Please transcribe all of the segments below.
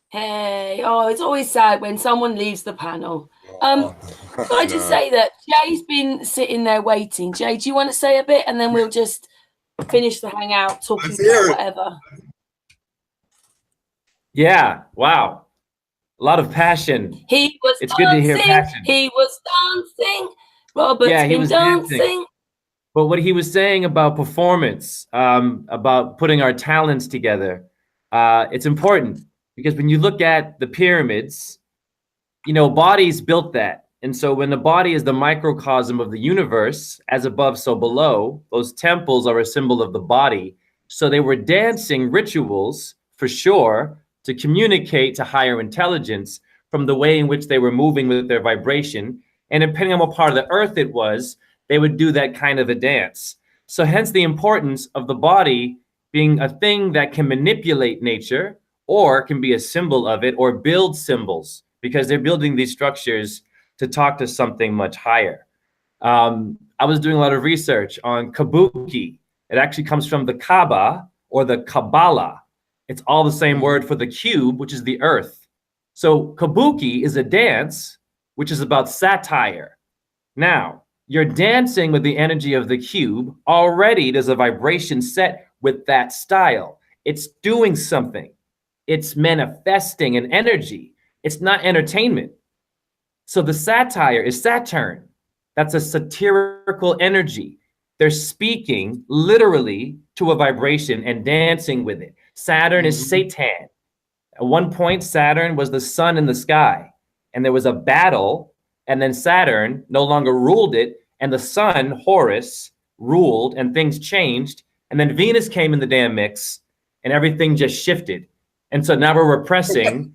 Hey, oh, it's always sad when someone leaves the panel. Oh, Can I I just know. say that Jay's been sitting there waiting. Jay, do you want to say a bit and then we'll just finish the hangout talking Let's about hear it. whatever? Yeah, wow. A lot of passion. He was It's good to hear dancing, passion. he was dancing. Robert's Yeah, he been was dancing. dancing. But what he was saying about performance, about putting our talents together, it's important because when you look at the pyramids, bodies built that. And so when the body is the microcosm of the universe, as above, so below, those temples are a symbol of the body. So they were dancing rituals for sure to communicate to higher intelligence from the way in which they were moving with their vibration. And depending on what part of the earth it was, they would do that kind of a dance. So hence the importance of the body being a thing that can manipulate nature or can be a symbol of it or build symbols because they're building these structures to talk to something much higher. I was doing a lot of research on kabuki. It actually comes from the Kaaba or the Kabbalah. It's all the same word for the cube, which is the earth. So kabuki is a dance which is about satire. Now, you're dancing with the energy of the cube. Already there's a vibration set with that style. It's doing something. It's manifesting an energy. It's not entertainment. So the satire is Saturn. That's a satirical energy. They're speaking literally to a vibration and dancing with it. Saturn is Satan. At one point, Saturn was the sun in the sky, and there was a battle, and then Saturn no longer ruled it, and the sun, Horus, ruled, and things changed, and then Venus came in the damn mix, and everything just shifted. And so now we're repressing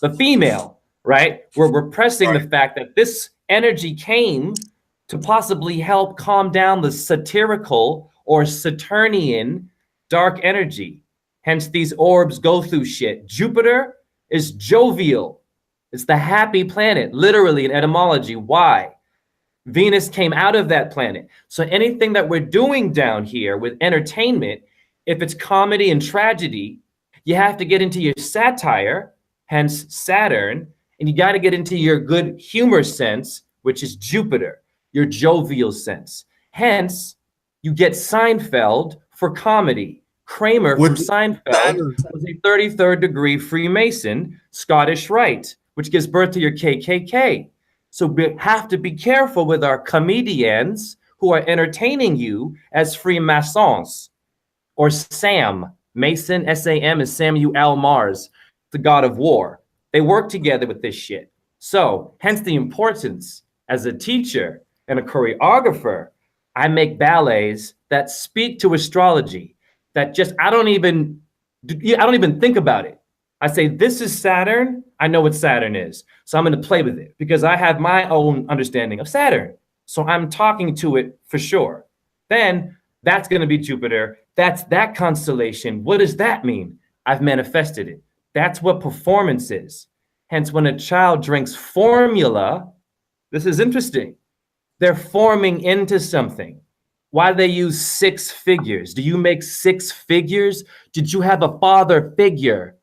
the female, right? We're repressing the Right. fact that this energy came to possibly help calm down the satirical or Saturnian dark energy. Hence, these orbs go through shit. Jupiter is jovial. It's the happy planet, literally in etymology. Why? Venus came out of that planet. So anything that we're doing down here with entertainment, if it's comedy and tragedy, you have to get into your satire, hence Saturn, and you got to get into your good humor sense, which is Jupiter, your jovial sense. Hence, you get Seinfeld for comedy. Kramer from Which Seinfeld matters. was a 33rd degree Freemason, Scottish Rite, which gives birth to your KKK. So we have to be careful with our comedians who are entertaining you as Freemasons or Sam. Mason, SAM, is Samuel Mars, the god of war. They work together with this shit. So, hence the importance as a teacher and a choreographer. I make ballets that speak to astrology. That just I don't even think about it. I say this is Saturn. I know what Saturn is, so I'm going to play with it because I have my own understanding of Saturn. So I'm talking to it for sure. Then that's going to be Jupiter. That's that constellation. What does that mean? I've manifested it. That's what performance is. Hence, when a child drinks formula, this is interesting. They're forming into something. Why do they use six figures? Do you make six figures? Did you have a father figure?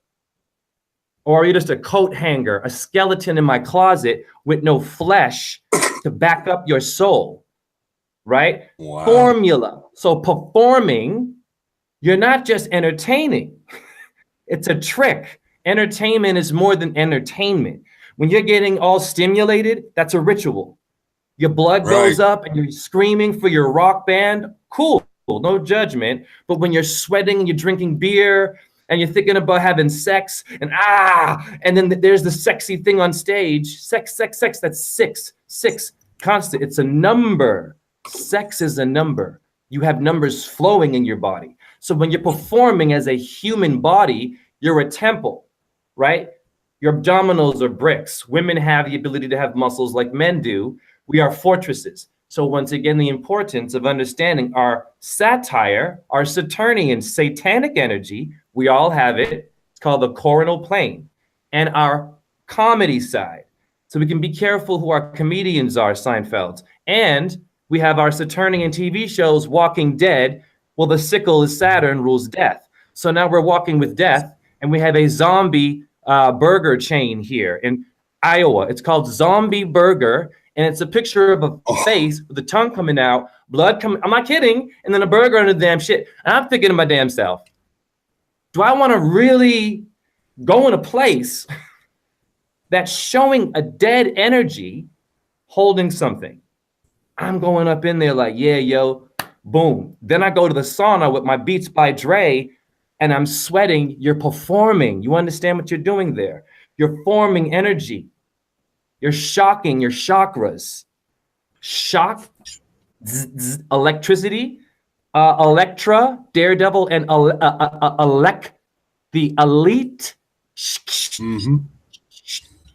Or are you just a coat hanger, a skeleton in my closet with no flesh to back up your soul? Right? Wow. Formula. So performing, you're not just entertaining. It's a trick. Entertainment is more than entertainment. When you're getting all stimulated, that's a ritual. Your blood Right. goes up and you're screaming for your rock band. Cool, no judgment. But when you're sweating and you're drinking beer and you're thinking about having sex and then there's the sexy thing on stage, sex, sex, sex, that's six, six, constant. It's a number. Sex is a number. You have numbers flowing in your body. So when you're performing as a human body, you're a temple, right? Your abdominals are bricks. Women have the ability to have muscles like men do. We are fortresses. So once again, the importance of understanding our satire, our Saturnian satanic energy, we all have it. It's called the coronal plane, and our comedy side. So we can be careful who our comedians are, Seinfeld. And we have our Saturnian TV shows, Walking Dead. Well, the sickle is Saturn rules death. So now we're walking with death, and we have a zombie burger chain here in Iowa. It's called Zombie Burger, and it's a picture of a face with the tongue coming out, blood coming. I'm not kidding. And then a burger and the damn shit. And I'm thinking to my damn self, do I want to really go in a place that's showing a dead energy holding something? I'm going up in there like, yeah, yo, boom. Then I go to the sauna with my Beats by Dre, and I'm sweating. You're performing. You understand what you're doing there? You're forming energy. You're shocking your chakras. Shock, electricity, Electra, Daredevil, and the elite.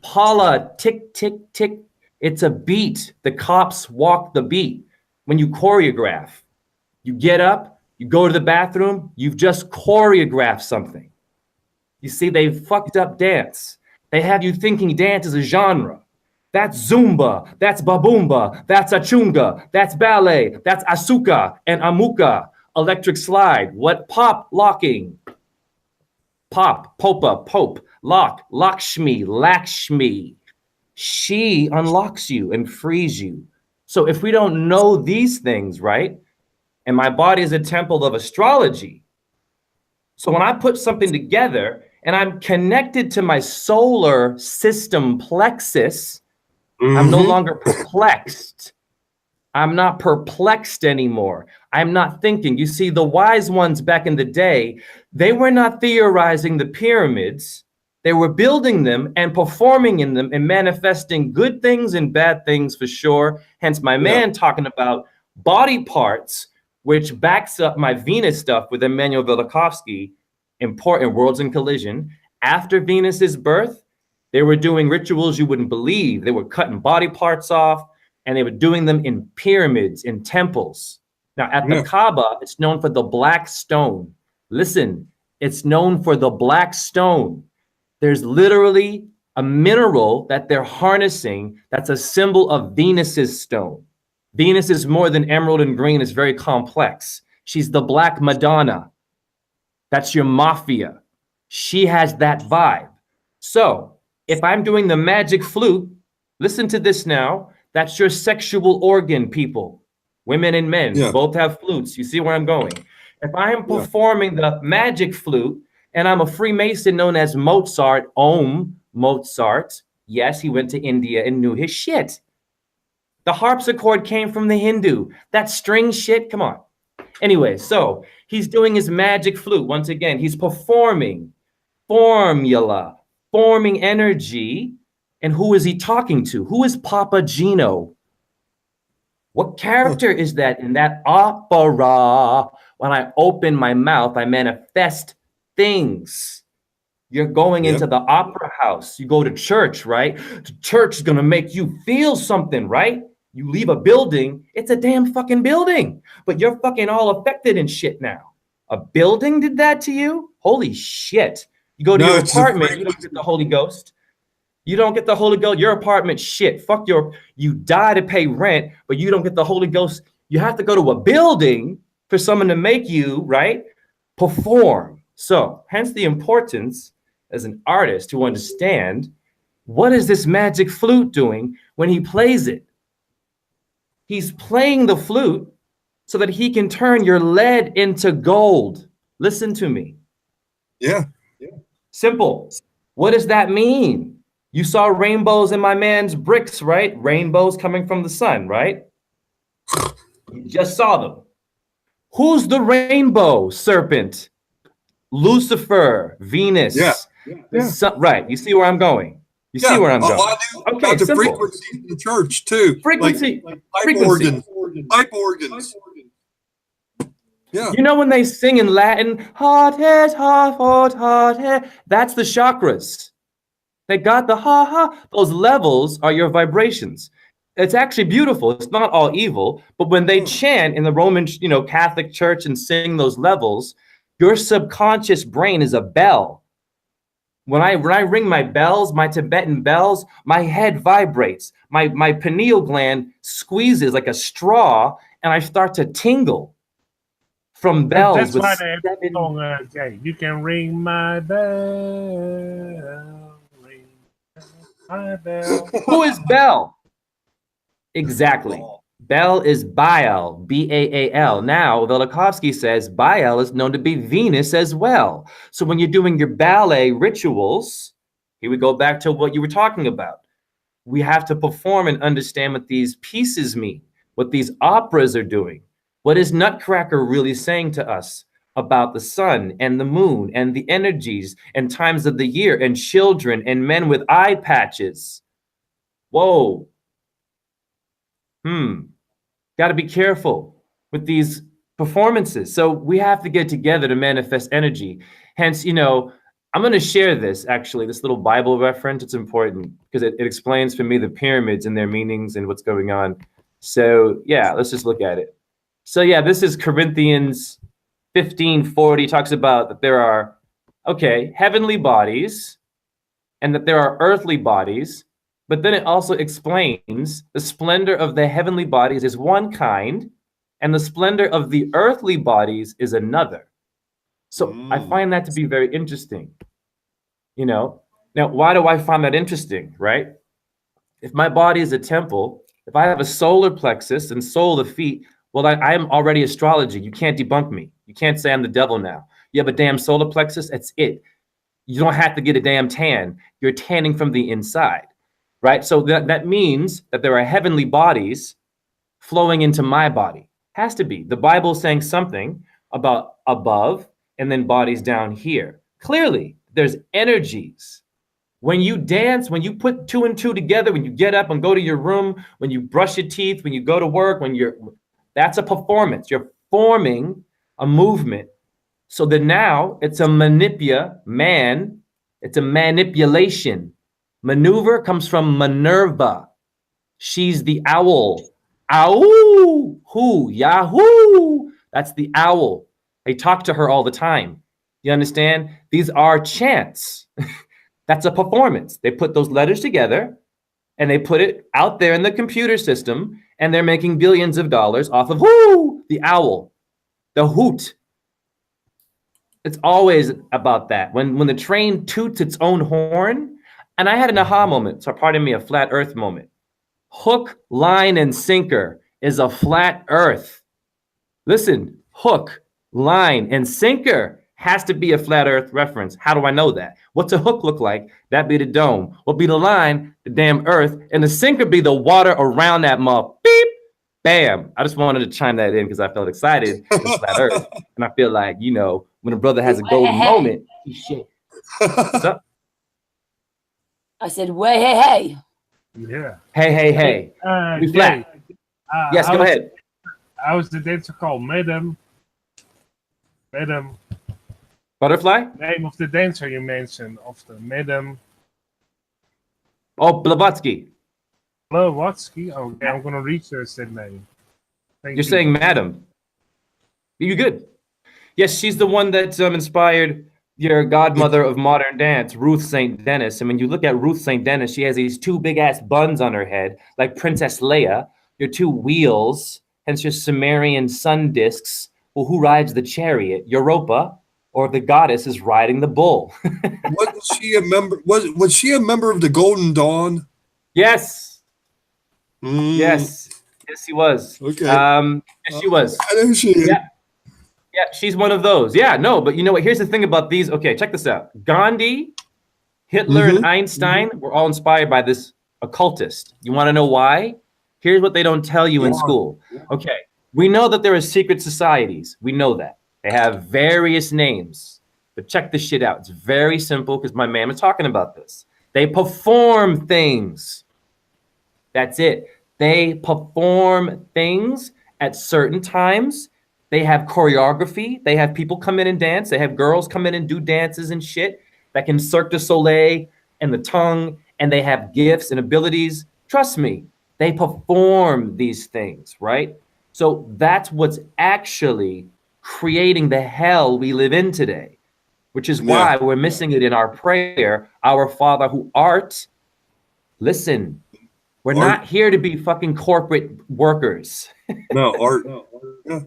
Paula, tick, tick, tick. It's a beat. The cops walk the beat. When you choreograph, you get up, you go to the bathroom, you've just choreographed something. You see, they fucked up dance. They have you thinking dance is a genre. That's Zumba, that's Baboomba, that's Achunga, that's ballet, that's Asuka and Amuka, electric slide, what pop locking, pop, popa, pope, lock, Lakshmi, Lakshmi. She unlocks you and frees you. So if we don't know these things, right? And my body is a temple of astrology. So when I put something together and I'm connected to my solar system plexus, I'm no longer perplexed. I'm not perplexed anymore. I'm not thinking. You see, the wise ones back in the day, they were not theorizing the pyramids. They were building them and performing in them and manifesting good things and bad things for sure. Hence my man talking about body parts, which backs up my Venus stuff with Emmanuel Velikovsky, important Worlds in Collision. After Venus's birth, they were doing rituals you wouldn't believe. They were cutting body parts off, and they were doing them in pyramids, in temples. Now, at the Kaaba, it's known for the black stone. Listen, it's known for the black stone. There's literally a mineral that they're harnessing that's a symbol of Venus's stone. Venus is more than emerald and green. It's very complex. She's the Black Madonna. That's your mafia. She has that vibe. So if I'm doing the magic flute, listen to this now. That's your sexual organ, people. Women and men both have flutes. You see where I'm going? If I am performing the magic flute and I'm a Freemason known as Mozart, Mozart, yes, he went to India and knew his shit. The harpsichord came from the Hindu. That string shit, come on. Anyway, so he's doing his magic flute. Once again, he's performing formula, forming energy. And who is he talking to? Who is Papa Gino? What character is that in that opera? When I open my mouth, I manifest things. You're going into the opera house. You go to church, right? Church is going to make you feel something, right? You leave a building, it's a damn fucking building, but you're fucking all affected and shit now. A building did that to you? Holy shit. You go to your apartment, you don't get the Holy Ghost. You don't get the Holy Ghost. Your apartment, shit. Fuck you die to pay rent, but you don't get the Holy Ghost. You have to go to a building for someone to make you, right, perform. So hence the importance as an artist to understand what is this magic flute doing when he plays it. He's playing the flute so that he can turn your lead into gold. Listen to me. Yeah. Simple. What does that mean? You saw rainbows in my man's bricks, right? Rainbows coming from the sun, right? You just saw them. Who's the rainbow serpent? Lucifer, Venus. Right. You see where I'm going? You see where I'm going? I do. Okay, the frequency in the church too. Frequency. Like pipe organs. Yeah. You know when they sing in Latin, heart, head, heart, head, that's the chakras. They got the ha. Those levels are your vibrations. It's actually beautiful. It's not all evil, but when they chant in the Roman, Catholic Church and sing those levels, your subconscious brain is a bell. When I ring my bells, my Tibetan bells, my head vibrates. My pineal gland squeezes like a straw, and I start to tingle from bells. That's why they have song, you can ring my bell. Hi, Bell. Who is Bel? Exactly. Bel is Baal, B-A-A-L. Now, Velikovsky says Baal is known to be Venus as well. So when you're doing your ballet rituals, here we go back to what you were talking about. We have to perform and understand what these pieces mean, what these operas are doing. What is Nutcracker really saying to us about the sun and the moon and the energies and times of the year and children and men with eye patches? Whoa. Got to be careful with these performances. So we have to get together to manifest energy. Hence, I'm going to share this, actually, this little Bible reference. It's important because it explains for me the pyramids and their meanings and what's going on. So, yeah, let's just look at it. So, yeah, this is Corinthians 15:40. Talks about that there are, heavenly bodies and that there are earthly bodies. But then it also explains the splendor of the heavenly bodies is one kind, and the splendor of the earthly bodies is another. So I find that to be very interesting. Now, why do I find that interesting, right? If my body is a temple, if I have a solar plexus and sole of feet, well, I am already astrology. You can't debunk me. You can't say I'm the devil now. You have a damn solar plexus, that's it. You don't have to get a damn tan. You're tanning from the inside. Right? So that means that there are heavenly bodies flowing into my body. Has to be. The Bible is saying something about above and then bodies down here. Clearly, there's energies. When you dance, when you put two and two together, when you get up and go to your room, when you brush your teeth, when you go to work, that's a performance. You're forming a movement. So then now it's a it's a manipulation. Maneuver comes from Minerva. She's the owl. Ow! Who? Yahoo! That's the owl. They talk to her all the time. You understand? These are chants. That's a performance. They put those letters together and they put it out there in the computer system and they're making billions of dollars off of whoo! The owl. The hoot. It's always about that. When the train toots its own horn, and I had an aha moment, so pardon me, a flat earth moment. Hook, line, and sinker is a flat earth. Listen, hook, line, and sinker has to be a flat earth reference. How do I know that? What's a hook look like? That'd be the dome. What be the line? The damn earth. And the sinker be the water around that mug. Beep, bam. I just wanted to chime that in because I felt excited. It's flat earth. And I feel like, when a brother has a golden moment, shit. What's up? I said, way, hey. Yeah. Hey. We flat. Yes, go ahead. I was the dancer called Madam. Butterfly? Name of the dancer you mentioned, of the Madam. Oh, Blavatsky. Blavatsky? Okay, I'm going to research that name. Thank You're saying Madam. You're good. Yes, she's the one that inspired your godmother of modern dance, Ruth St. Denis. And when you look at Ruth St. Denis, she has these two big-ass buns on her head, like Princess Leia. Your two wheels, hence your Sumerian sun discs. Well, who rides the chariot? Europa, or the goddess is riding the bull. Was she a member? Was she a member of the Golden Dawn? Yes. Yes, she was. Okay. Yes, she was. I know she is. Yeah, she's one of those. Yeah, no, but you know what? Here's the thing about these. Okay, check this out. Gandhi, Hitler, and Einstein were all inspired by this occultist. You want to know why? Here's what they don't tell you in school. Okay, we know that there are secret societies. We know that. They have various names. But check this shit out. It's very simple because my man was talking about this. They perform things. That's it. They perform things at certain times. They have choreography. They have people come in and dance. They have girls come in and do dances and shit that can Cirque du Soleil and the tongue, and they have gifts and abilities. Trust me, they perform these things, right? So that's what's actually creating the hell we live in today, which is why we're missing it in our prayer. Our Father who art, listen, we're not here to be fucking corporate workers. No, art. Yeah.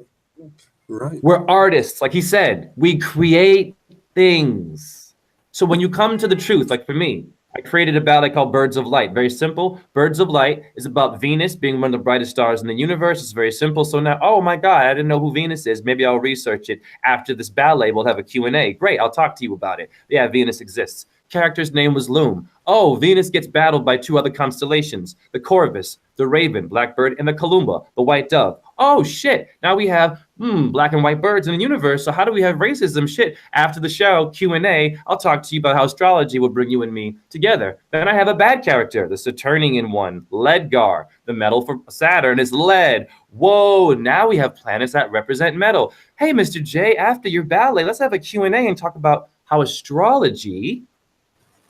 Right. We're artists, like he said. We create things. So when you come to the truth, like for me, I created a ballet called Birds of Light. Very simple. Birds of Light is about Venus being one of the brightest stars in the universe. It's very simple. So now, oh my God, I didn't know who Venus is. Maybe I'll research it. After this ballet, we'll have a Q&A. Great, I'll talk to you about it. Yeah, Venus exists. Character's name was Loom. Oh, Venus gets battled by 2 other constellations, the Corvus, the Raven, Blackbird, and the Columba, the White Dove. Oh shit, now we have black and white birds in the universe. So how do we have racism? Shit, after the show, Q&A, I'll talk to you about how astrology will bring you and me together. Then I have a bad character, the Saturnian one, Ledgar. The metal for Saturn is lead. Whoa, now we have planets that represent metal. Hey, Mr. J, after your ballet, let's have a Q&A and talk about how astrology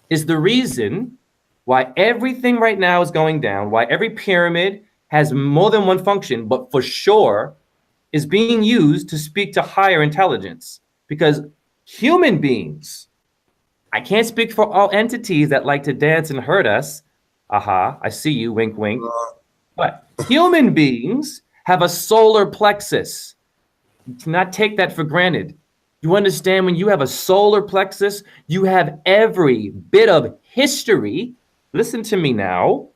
is the reason why everything right now is going down, why every pyramid has more than one function, but for sure is being used to speak to higher intelligence. Because human beings, I can't speak for all entities that like to dance and hurt us. Aha, I see you, wink, wink. But human beings have a solar plexus. You cannot take that for granted. You understand, when you have a solar plexus, you have every bit of history. Listen to me now.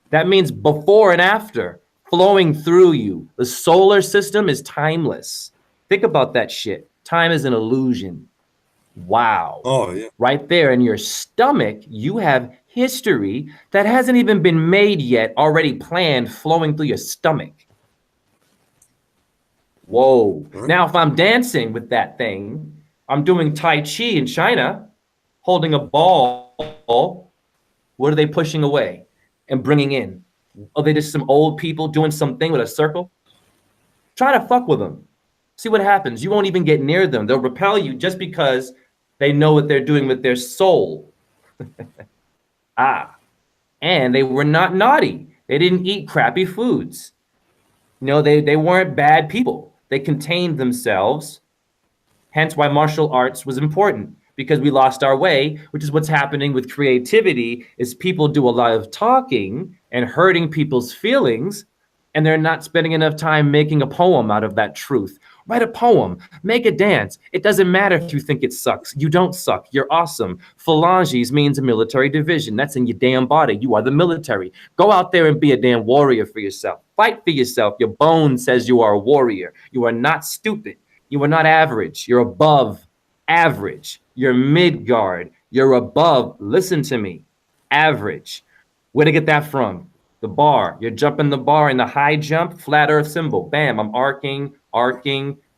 That means before and after flowing through you. The solar system is timeless. Think about that shit. Time is an illusion. Wow. Oh, yeah. Right there in your stomach, you have history that hasn't even been made yet, already planned, flowing through your stomach. Whoa. Now, if I'm dancing with that thing, I'm doing Tai Chi in China, holding a ball. What are they pushing away and bringing in? Are they just some old people doing something with a circle? Try to fuck with them. See what happens. You won't even get near them. They'll repel you just because they know what they're doing with their soul. And they were not naughty. They didn't eat crappy foods. No, they weren't bad people. They contained themselves. Hence why martial arts was important, because we lost our way, which is what's happening with creativity, is people do a lot of talking and hurting people's feelings, and they're not spending enough time making a poem out of that truth. Write a poem, make a dance. It doesn't matter if you think it sucks. You don't suck. You're awesome. Phalanges means a military division. That's in your damn body. You are the military. Go out there and be a damn warrior for yourself. Fight for yourself. Your bone says you are a warrior. You are not stupid. You are not average. You're above average. You're Midgard. You're above, listen to me, average. Where to get that from? The bar. You're jumping the bar in the high jump, flat earth symbol. Bam, I'm arcing.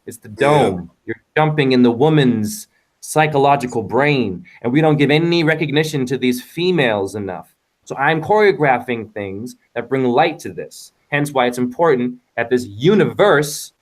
It's the dome. You're jumping in the woman's psychological brain. And we don't give any recognition to these females enough. So I'm choreographing things that bring light to this. Hence why it's important that this university,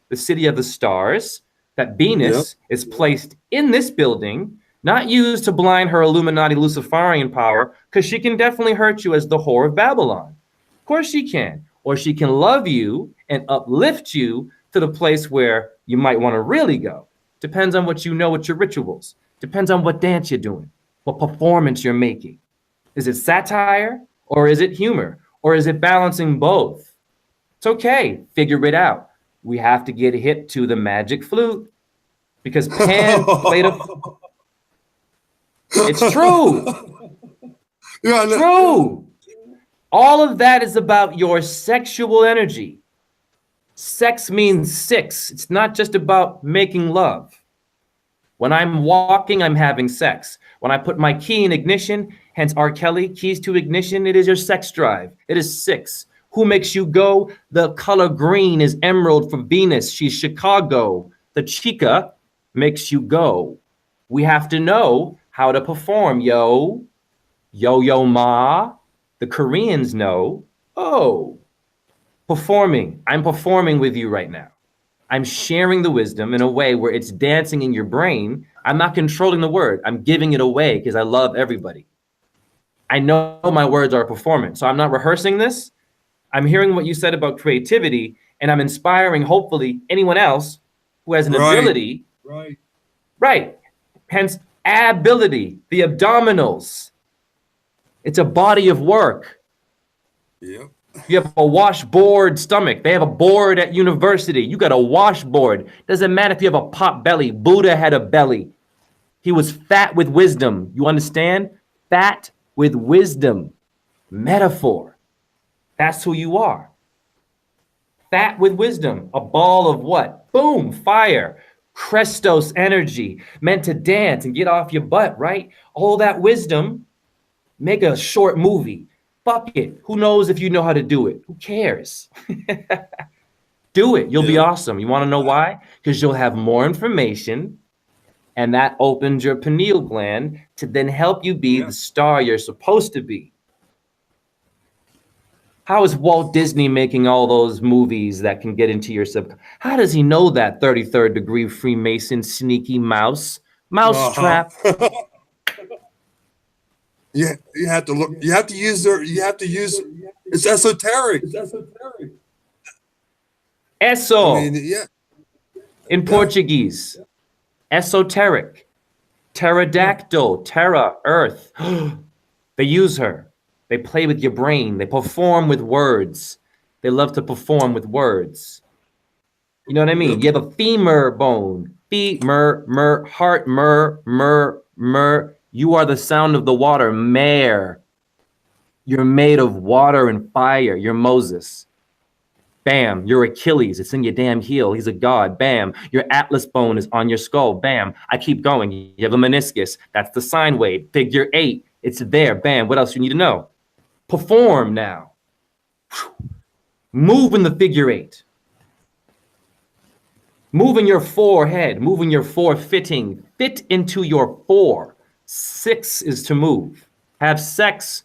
the city of the stars, that Venus is placed in this building, not used to blind her Illuminati Luciferian power, because she can definitely hurt you as the whore of Babylon. Of course she can. Or she can love you and uplift you to the place where you might want to really go. Depends on what you know with your rituals. Depends on what dance you're doing, what performance you're making. Is it satire or is it humor? Or is it balancing both? It's okay. Figure it out. We have to get hip to the magic flute, because Pan played a... It's true. Yeah, True. All of that is about your sexual energy. Sex means six. It's not just about making love. When I'm walking, I'm having sex. When I put my key in ignition, hence R. Kelly, keys to ignition, it is your sex drive. It is six. Who makes you go? The color green is emerald for Venus. She's Chicago. The chica makes you go. We have to know how to perform, yo. Yo ma. The Koreans know, oh, performing. I'm performing with you right now. I'm sharing the wisdom in a way where it's dancing in your brain. I'm not controlling the word. I'm giving it away because I love everybody. I know my words are a performance, so I'm not rehearsing this. I'm hearing what you said about creativity, and I'm inspiring, hopefully, anyone else who has an ability. Right. Hence, ability, the abdominals. It's a body of work. Yeah. You have a washboard stomach. They have a board at university. You got a washboard. Doesn't matter if you have a pot belly. Buddha had a belly. He was fat with wisdom. You understand? Fat with wisdom. Metaphor. That's who you are. Fat with wisdom. A ball of what? Boom, fire. Crestos energy. Meant to dance and get off your butt, right? All that wisdom. Make a short movie. Fuck it. Who knows if you know how to do it? Who cares? Do it. You'll be awesome. You want to know why? Because you'll have more information, and that opens your pineal gland to then help you be the star you're supposed to be. How is Walt Disney making all those movies that can get into your How does he know that 33rd degree Freemason, sneaky mouse? Mousetrap. Yeah, you have to look. You have to use It's esoteric. Eso. I mean, In Portuguese. Esoteric. Pterodactyl. Terra. Earth. They use her. They play with your brain. They perform with words. They love to perform with words. You know what I mean? You have a femur bone. Femur, heart, mur. You are the sound of the water, mare. You're made of water and fire. You're Moses. Bam. You're Achilles. It's in your damn heel. He's a god. Bam. Your atlas bone is on your skull. Bam. I keep going. You have a meniscus. That's the sine wave. Figure 8. It's there. Bam. What else you need to know? Perform now. Move in the figure 8. Move in your forehead. Move in your fitting. Fit into your 4. 6 is to move. Have sex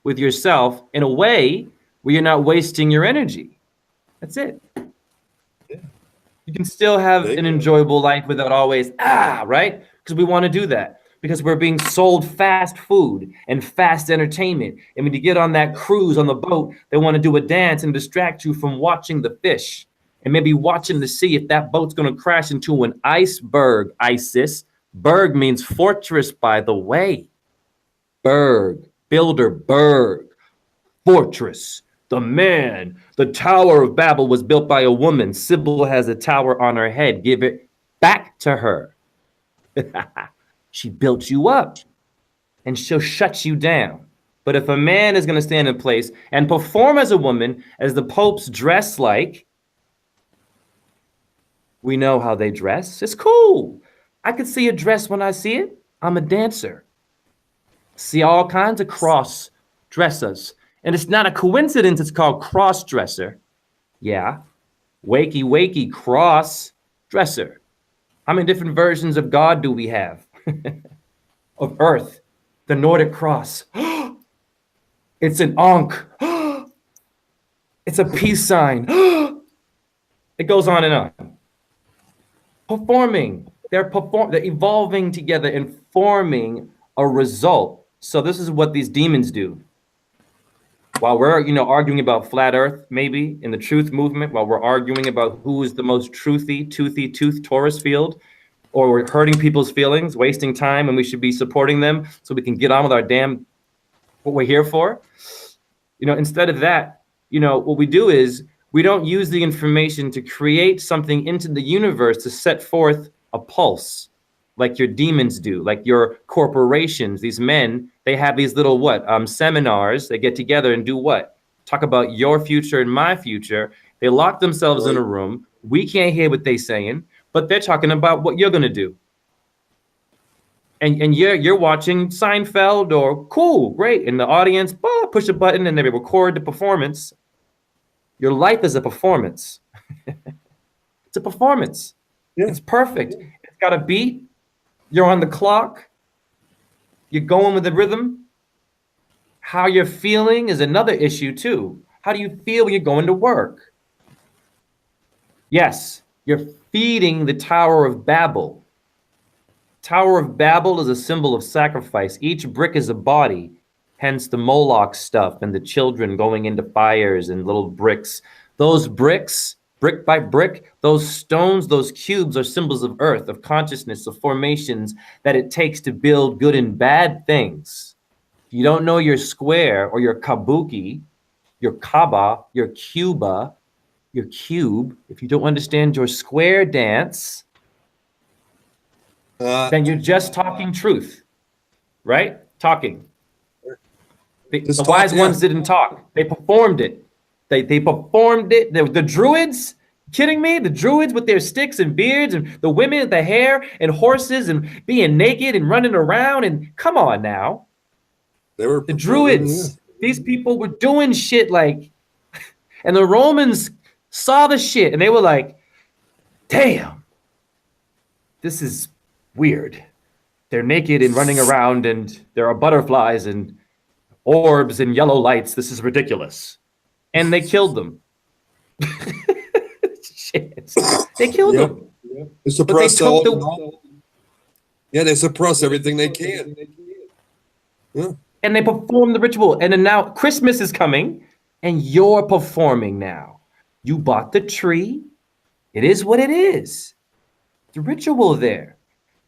with yourself in a way where you're not wasting your energy. That's it. You can still have an enjoyable life without always, right? Because we want to do that. Because we're being sold fast food and fast entertainment. And when you get on that cruise on the boat, they want to do a dance and distract you from watching the fish. And maybe watching to see if that boat's going to crash into an iceberg, ISIS. Berg means fortress, by the way. Berg, builder, berg, fortress. The man, the Tower of Babel was built by a woman. Sybil has a tower on her head. Give it back to her. She built you up, and she'll shut you down. But if a man is going to stand in place and perform as a woman, as the popes dress like, we know how they dress. It's cool. I can see a dress when I see it. I'm a dancer. See all kinds of cross dressers. And it's not a coincidence it's called cross dresser. Yeah. Wakey, cross dresser. How many different versions of God do we have? Of Earth, the Nordic cross. It's an Ankh. It's a peace sign. It goes on and on. Performing. They're evolving together and forming a result. So this is what these demons do. While we're, arguing about flat Earth, maybe in the truth movement, while we're arguing about who is the most toothy Taurus field, or we're hurting people's feelings, wasting time, and we should be supporting them so we can get on with our damn what we're here for. Instead of that, what we do is we don't use the information to create something into the universe to set forth a pulse like your demons do, like your corporations. These men, they have these little seminars. They get together and do what? Talk about your future and my future. They lock themselves in a room. We can't hear what they're saying, but they're talking about what you're going to do. And you're watching Seinfeld or cool, great. And the audience, push a button and they record the performance. Your life is a performance. It's a performance. Yeah. It's perfect. It's got a beat. You're on the clock. You're going with the rhythm. How you're feeling is another issue too. How do you feel when you're going to work? Yes, you're feeding the Tower of Babel. Tower of Babel is a symbol of sacrifice. Each brick is a body, hence the Moloch stuff and the children going into fires and little bricks. Those bricks, brick by brick, those stones, those cubes are symbols of earth, of consciousness, of formations that it takes to build good and bad things. If you don't know your square or your kabuki, your kaba, your cuba, your cube, if you don't understand your square dance, then you're just talking truth, right? Talking. The wise ones didn't talk. They performed it. They performed it. The druids, kidding me? The druids with their sticks and beards, and the women with the hair and horses and being naked and running around. And come on now. They were the druids. These people were doing shit like, and the Romans saw the shit and they were like, damn, this is weird. They're naked and running around and there are butterflies and orbs and yellow lights. This is ridiculous. And they killed them. Shit. They killed them. They suppress they suppress everything they can. Yeah. And they perform the ritual. And then now Christmas is coming and you're performing now. You bought the tree. It is what it is. The ritual there.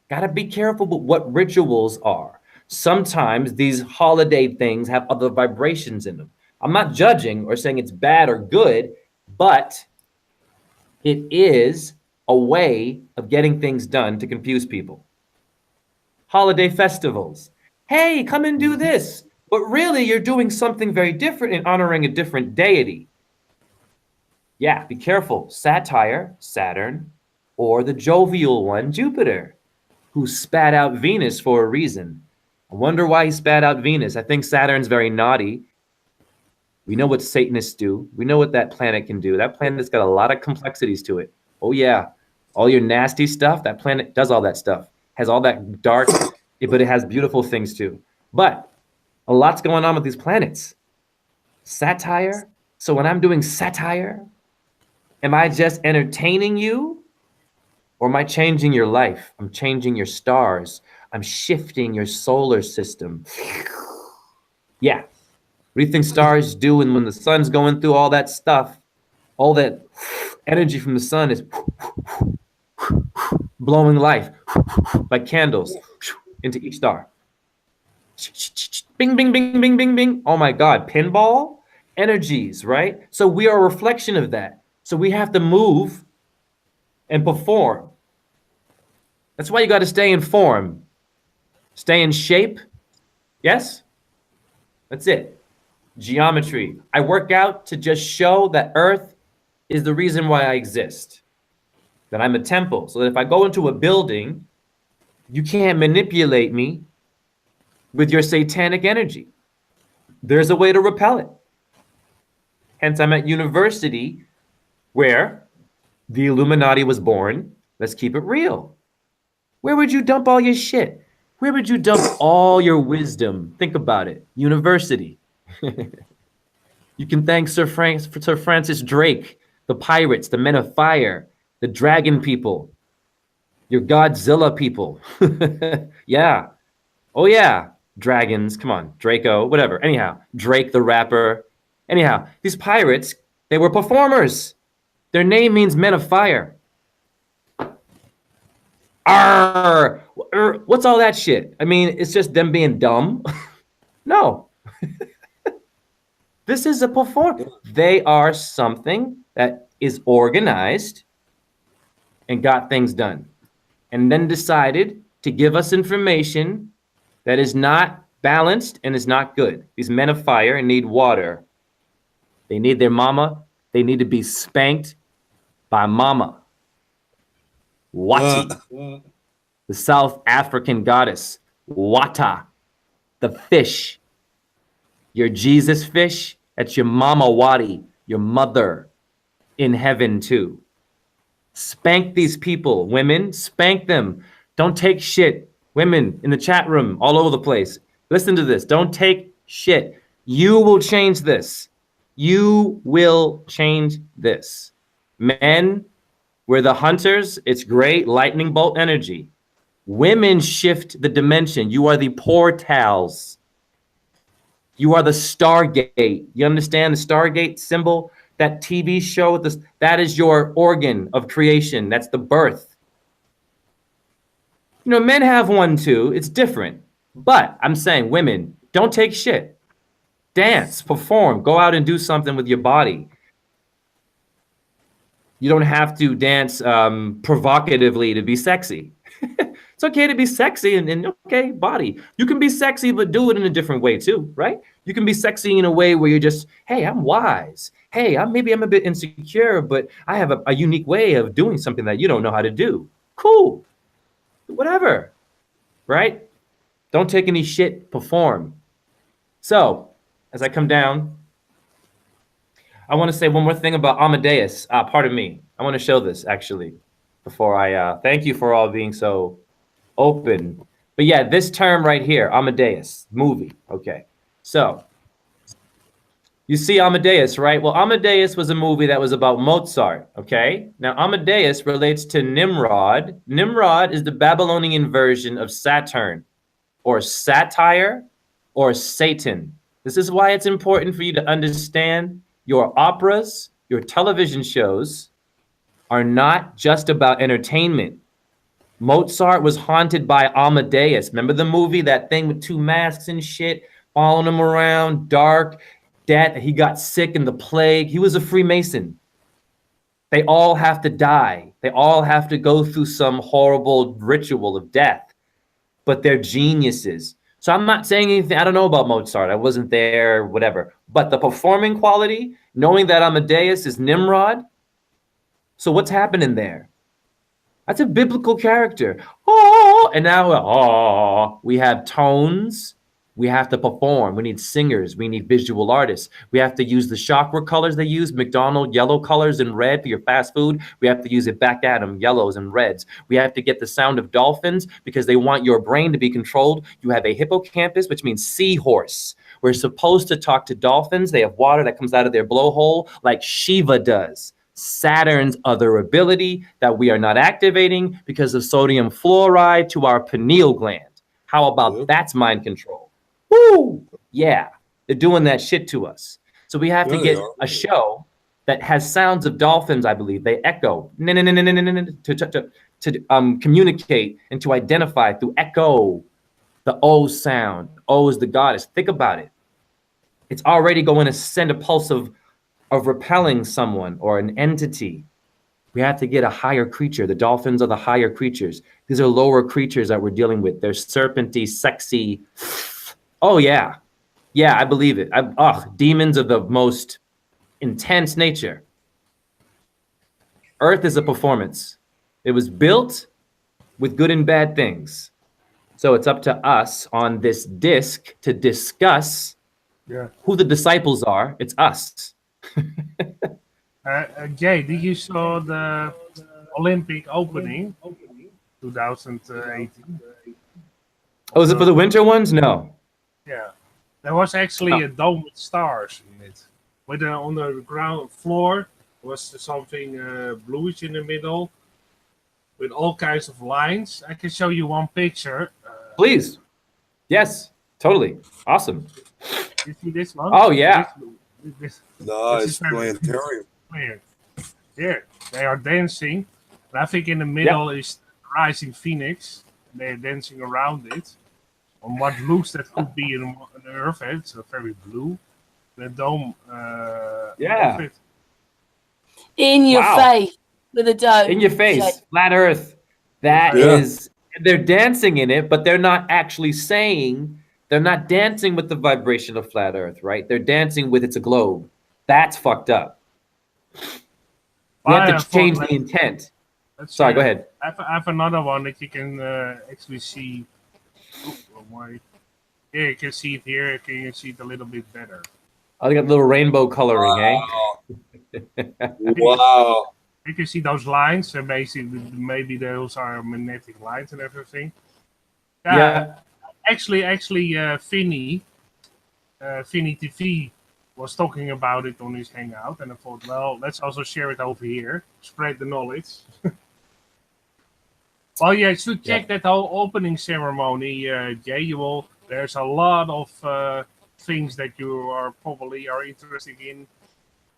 Gotta be careful with what rituals are. Sometimes these holiday things have other vibrations in them. I'm not judging or saying it's bad or good, but it is a way of getting things done to confuse people. Holiday festivals. Hey, come and do this. But really, you're doing something very different and honoring a different deity. Yeah, be careful. Satire, Saturn, or the jovial one, Jupiter, who spat out Venus for a reason. I wonder why he spat out Venus. I think Saturn's very naughty. We know what Satanists do. We know what that planet can do. That planet's got a lot of complexities to it. Oh, yeah. All your nasty stuff, that planet does all that stuff. Has all that dark, but it has beautiful things too. But a lot's going on with these planets. Satire. So when I'm doing satire, am I just entertaining you? Or am I changing your life? I'm changing your stars. I'm shifting your solar system. Yeah. What do you think stars do? And when the sun's going through all that stuff, all that energy from the sun is blowing life like candles into each star. Bing, bing, bing, bing, bing, bing. Oh my God, pinball energies, right? So we are a reflection of that. So we have to move and perform. That's why you got to stay in form, stay in shape. Yes? That's it. Geometry. I work out to just show that Earth is the reason why I exist. That I'm a temple. So that if I go into a building, you can't manipulate me with your satanic energy. There's a way to repel it. Hence, I'm at university where the Illuminati was born. Let's keep it real. Where would you dump all your shit? Where would you dump all your wisdom? Think about it. University. You can thank Sir Francis Drake, the pirates, the men of fire, the dragon people, your Godzilla people. Yeah. Oh, yeah. Dragons. Come on. Draco, whatever. Anyhow, Drake the rapper. Anyhow, these pirates, they were performers. Their name means men of fire. Arr! What's all that shit? I mean, it's just them being dumb. No. This is a performance. They are something that is organized and got things done. And then decided to give us information that is not balanced and is not good. These men of fire need water. They need their mama. They need to be spanked by mama. Wati, the South African goddess. Wata, the fish. Your Jesus fish, that's your mama Wati, your mother in heaven too. Spank these people, women, spank them. Don't take shit. Women in the chat room, all over the place. Listen to this. Don't take shit. You will change this. You will change this. Men, we're the hunters. It's great. Lightning bolt energy. Women shift the dimension. You are the portals. You are the Stargate. You understand the Stargate symbol? That TV show, that is your organ of creation. That's the birth. You know, men have one too. It's different. But I'm saying, women, don't take shit. Dance, perform, go out and do something with your body. You don't have to dance provocatively to be sexy. It's okay to be sexy and okay, body. You can be sexy, but do it in a different way too, right? You can be sexy in a way where you're just, hey, I'm wise. Hey, maybe I'm a bit insecure, but I have a unique way of doing something that you don't know how to do. Cool. Whatever, right? Don't take any shit, perform. So, as I come down, I want to say one more thing about Amadeus. Pardon me. I want to show this actually before I thank you for all being so open. But yeah, this term right here, Amadeus, movie. Okay. So you see Amadeus, right? Well, Amadeus was a movie that was about Mozart. Okay. Now, Amadeus relates to Nimrod. Nimrod is the Babylonian version of Saturn or satire or Satan. This is why it's important for you to understand your operas, your television shows are not just about entertainment. Mozart was haunted by Amadeus. Remember the movie, that thing with two masks and shit, following him around, dark, death. He got sick in the plague. He was a Freemason. They all have to die. They all have to go through some horrible ritual of death, but they're geniuses. So I'm not saying anything. I don't know about Mozart. I wasn't there, whatever. But the performing quality, knowing that Amadeus is Nimrod. So what's happening there? That's a biblical character. Oh, and now we have tones. We have to perform. We need singers. We need visual artists. We have to use the chakra colors they use, McDonald's yellow colors and red for your fast food. We have to use it back at them, yellows and reds. We have to get the sound of dolphins because they want your brain to be controlled. You have a hippocampus, which means seahorse. We're supposed to talk to dolphins. They have water that comes out of their blowhole like Shiva does. Saturn's other ability that we are not activating because of sodium fluoride to our pineal gland. How about that's mind control? Woo! Yeah, they're doing that shit to us. So we have to get a show that has sounds of dolphins, I believe. They echo to communicate and to identify through echo. The O sound. O is the goddess. Think about it. It's already going to send a pulse of repelling someone or an entity. We have to get a higher creature. The dolphins are the higher creatures. These are lower creatures that we're dealing with. They're serpenty, sexy. Oh, yeah. Yeah, I believe it. Demons of the most intense nature. Earth is a performance. It was built with good and bad things. So it's up to us on this disc to discuss who the disciples are. It's us. Jay, did you saw the Olympic opening 2018? Oh, is it for the winter ones? No. Yeah, there was actually a dome with stars in it. With on the ground floor was something bluish in the middle, with all kinds of lines. I can show you one picture. Please. Yes, totally. Awesome. You see this one? Oh, yeah. Nice planetarium. Yeah, they are dancing. And I think in the middle is Rising Phoenix. They're dancing around it. On what looks that could be an Earth, it's very blue. The dome. In your face with a dome. In your face, flat Earth. That is. They're dancing in it, but they're not actually saying. They're not dancing with the vibration of flat Earth, right? They're dancing with it's a globe. That's fucked up. We have to change the intent. Sorry, go ahead. I have another one that you can actually see. Yeah, you can see it here. Can you see it a little bit better? Oh, they got a little rainbow coloring, Wow. You can see those lines, and basically maybe those are magnetic lines and everything. Yeah. Actually, Finny TV was talking about it on his Hangout, and I thought, well, let's also share it over here, spread the knowledge. Well, yeah, you should check that whole opening ceremony, Jay. There's a lot of things that you are probably interested in,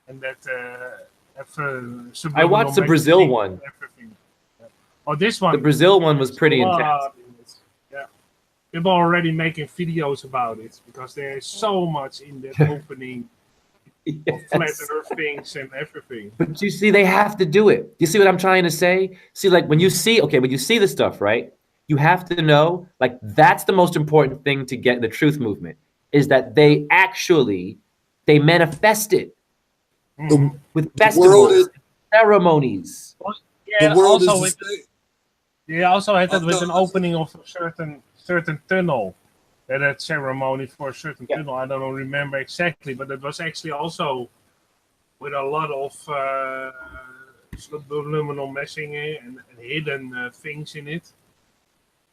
and that I watched the Brazil one. Oh, this one. The Brazil one was pretty intense. Yeah, people are already making videos about it because there's so much in that opening. Of flat Earth things and everything. But you see, they have to do it. You see what I'm trying to say? See, like when you see the stuff, right? You have to know, like, that's the most important thing to get the truth movement, is that they manifest it Mhm. with world festivals, is ceremonies. Yeah, the world is also the with same. they also had it with No, an opening of a certain tunnel. They had ceremony for a certain Yeah. tunnel. I don't remember exactly, but it was actually also with a lot of subliminal messaging and hidden things in it.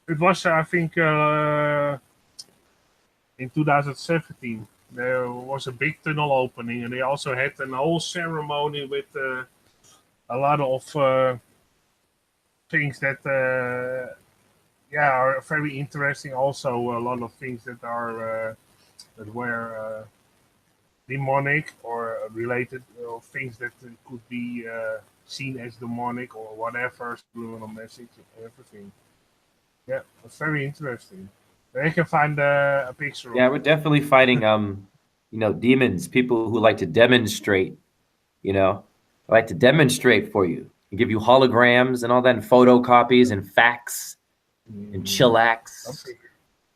It was, I think, in 2017. There was a big tunnel opening, and they also had a whole ceremony with a lot of things that are very interesting. Also, a lot of things that are that were demonic or related, or things that could be seen as demonic or whatever, subliminal message, everything. Yeah, it's very interesting. You can find a picture Yeah, of we're it. definitely fighting, demons, people who like to demonstrate, like to demonstrate for you and give you holograms and all that, and photocopies and facts and chillax, Okay.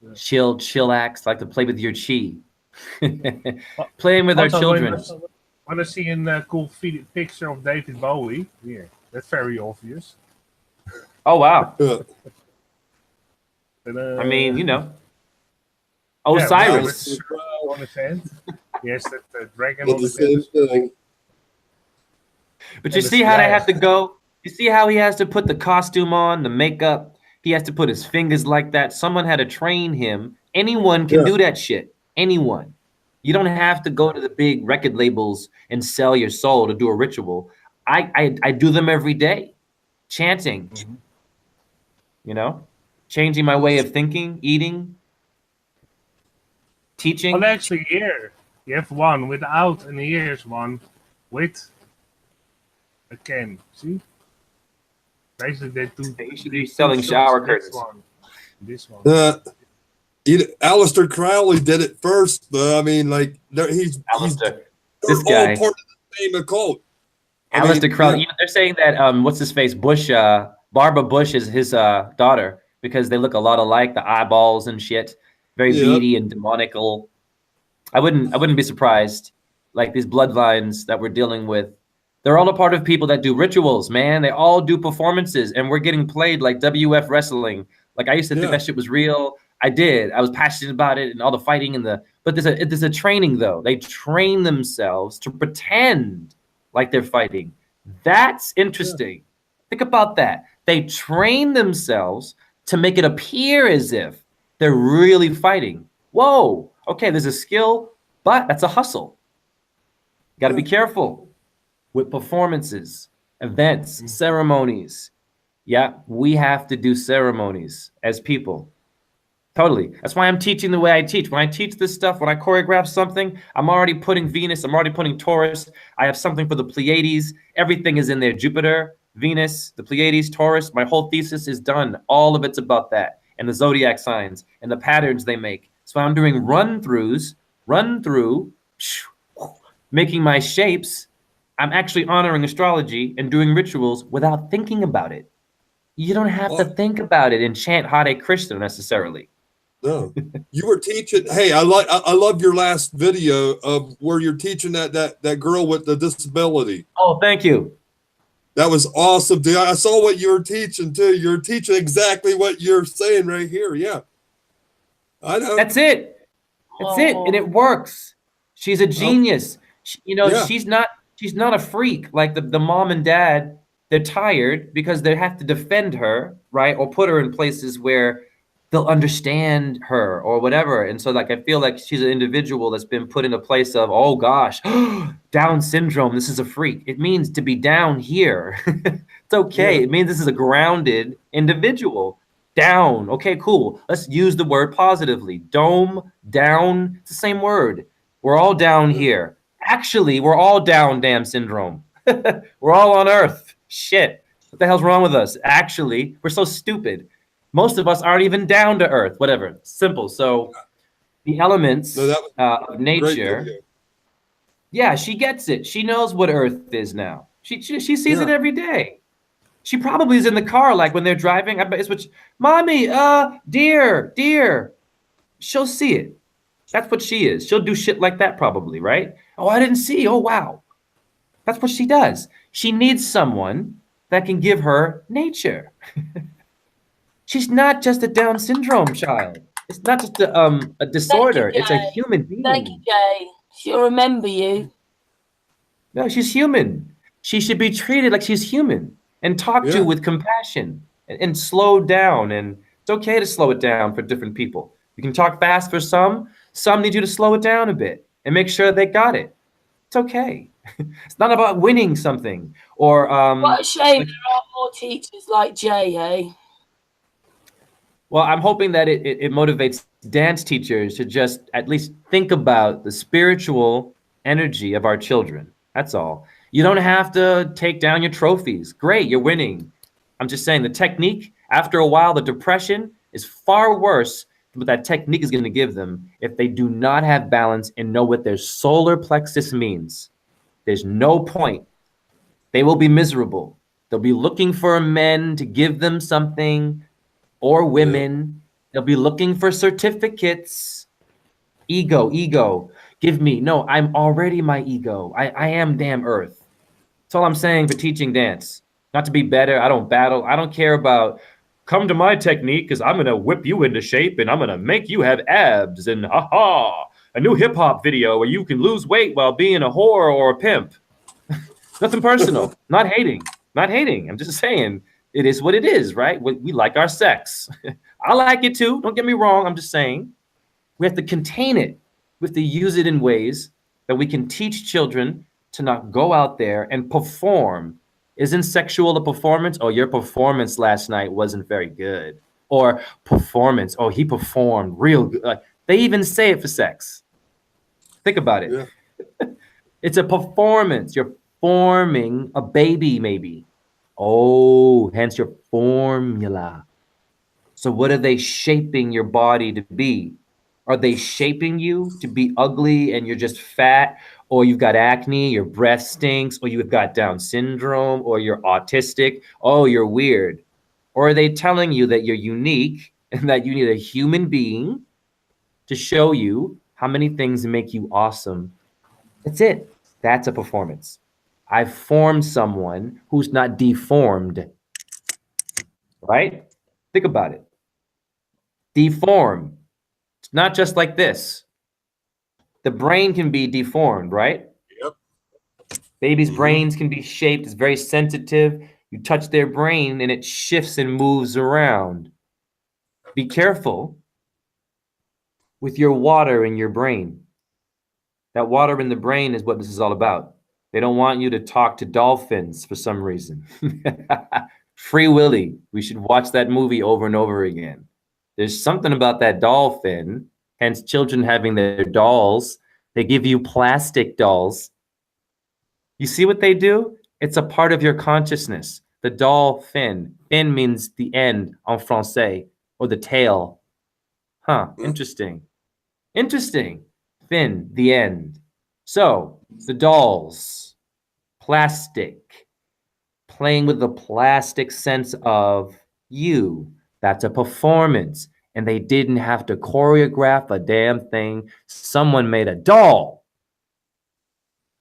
Yeah. chillax, like to play with your chi. Al- Playing with our Also, children. when I see a cool picture of David Bowie, yeah, that's very obvious. Oh, wow. Yeah. But, I mean, yeah, with Osiris. Alistair Crowley on his hand. Yes, that dragon did on the his hand. same thing. But you And see how they yeah. have to go? You see how he has to put the costume on, the makeup? He has to put his fingers like that. Someone had to train him. Anyone can Yeah. do that shit. Anyone. You don't have to go to the big record labels and sell your soul to do a ritual. I do them every day. Chanting, changing my way of thinking, eating, teaching. Well, actually, here you have one without, and here's one with a can. See? Basically, they do. They should be selling shower curtains. This one. Alistair Crowley did it first, but I mean, like, he's Alistair. they're This all guy. part of the same occult. Alistair Crowley. Yeah. They're saying that what's his face? Bush, Barbara Bush is his daughter, because they look a lot alike, the eyeballs and shit. Very Yeah. beady and demonical. I wouldn't be surprised. Like, these bloodlines that we're dealing with, they're all a part of people that do rituals, man. They all do performances, and we're getting played like WF wrestling. Like, I used to think that shit was real. I did. I was passionate about it and all the fighting but there's a training though. They train themselves to pretend like they're fighting. That's interesting. Think about that. They train themselves to make it appear as if they're really fighting. Whoa. Okay, there's a skill, but that's a hustle. Got to be careful with performances, events, ceremonies. Yeah, we have to do ceremonies as people. Totally. That's why I'm teaching the way I teach. When I teach this stuff, when I choreograph something, I'm already putting Venus, I'm already putting Taurus. I have something for the Pleiades. Everything is in there. Jupiter, Venus, the Pleiades, Taurus. My whole thesis is done. All of it's about that. And the zodiac signs and the patterns they make. So I'm doing run through, making my shapes. I'm actually honoring astrology and doing rituals without thinking about it. You don't have to think about it and chant Hare Krishna necessarily. No, you were teaching. Hey, I love your last video of where you're teaching that girl with the disability. Oh, thank you. That was awesome, dude. I saw what you were teaching too. You're teaching exactly what you're saying right here. Yeah, I know. That's it. That's it, and it works. She's a genius. She's not a freak like the mom and dad. They're tired because they have to defend her, right, or put her in places where they'll understand her or whatever. And so, like, I feel like she's an individual that's been put in a place of, oh gosh, Down syndrome. This is a freak. It means to be down here. It's okay. Yeah. It means this is a grounded individual. Down. Okay, cool. Let's use the word positively. Dome, down. It's the same word. We're all down here. Actually, we're all Down syndrome. We're all on Earth. Shit. What the hell's wrong with us? Actually, we're so stupid. Most of us aren't even down to Earth. Whatever. Simple. So the elements of nature. Yeah, she gets it. She knows what Earth is now. She sees it every day. She probably is in the car, like when they're driving. I bet it's what, mommy, dear. She'll see it. That's what she is. She'll do shit like that probably, right? Oh, I didn't see. Oh, wow. That's what she does. She needs someone that can give her nature. She's not just a Down syndrome child. It's not just a disorder. It's a Jay. human being. Thank you, Jay. She'll remember you. No, she's human. She should be treated like she's human and talked to Yeah. with compassion and slowed down. And it's okay to slow it down for different people. You can talk fast for some. Some need you to slow it down a bit and make sure they got it. It's okay. It's not about winning something or What a shame there aren't more teachers like JHE. well, I'm hoping that it motivates dance teachers to just at least think about the spiritual energy of our children. That's all. You don't have to take down your trophies. Great, you're winning. I'm just saying the technique, after a while, the depression is far worse than what that technique is going to give them if they do not have balance and know what their solar plexus means. There's no point. They will be miserable. They'll be looking for men to give them something or women. They'll be looking for certificates. Ego. Give me. No, I'm already my ego. I am damn earth. That's all I'm saying for teaching dance. Not to be better. I don't battle. I don't care about come to my technique because I'm going to whip you into shape and I'm going to make you have abs and a new hip hop video where you can lose weight while being a whore or a pimp. Nothing personal. Not hating. I'm just saying it is what it is, right? We like our sex. I like it too. Don't get me wrong. I'm just saying we have to contain it. We have to use it in ways that we can teach children to not go out there and perform. Isn't sexual a performance? Oh, your performance last night wasn't very good. Or performance. Oh, he performed real good. They even say it for sex. Think about it. Yeah. It's a performance. You're forming a baby, maybe. Oh, hence your formula. So what are they shaping your body to be? Are they shaping you to be ugly and you're just fat, or you've got acne, your breath stinks, or you've got Down syndrome, or you're autistic? Oh, you're weird. Or are they telling you that you're unique and that you need a human being to show you how many things make you awesome? That's it. That's a performance. I formed someone who's not deformed, right? Think about it. Deform. It's not just like this. The brain can be deformed, right? Yep. Babies' brains can be shaped. It's very sensitive. You touch their brain and it shifts and moves around. Be careful with your water in your brain. That water in the brain is what this is all about. They don't want you to talk to dolphins for some reason. Free Willy. We should watch that movie over and over again. There's something about that dolphin, hence children having their dolls. They give you plastic dolls. You see what they do? It's a part of your consciousness. The dolphin. Fin means the end en français, or the tail. Huh, interesting. Interesting. Fin, the end. So, the dolls, plastic, playing with the plastic sense of you. That's a performance. And they didn't have to choreograph a damn thing. Someone made a doll.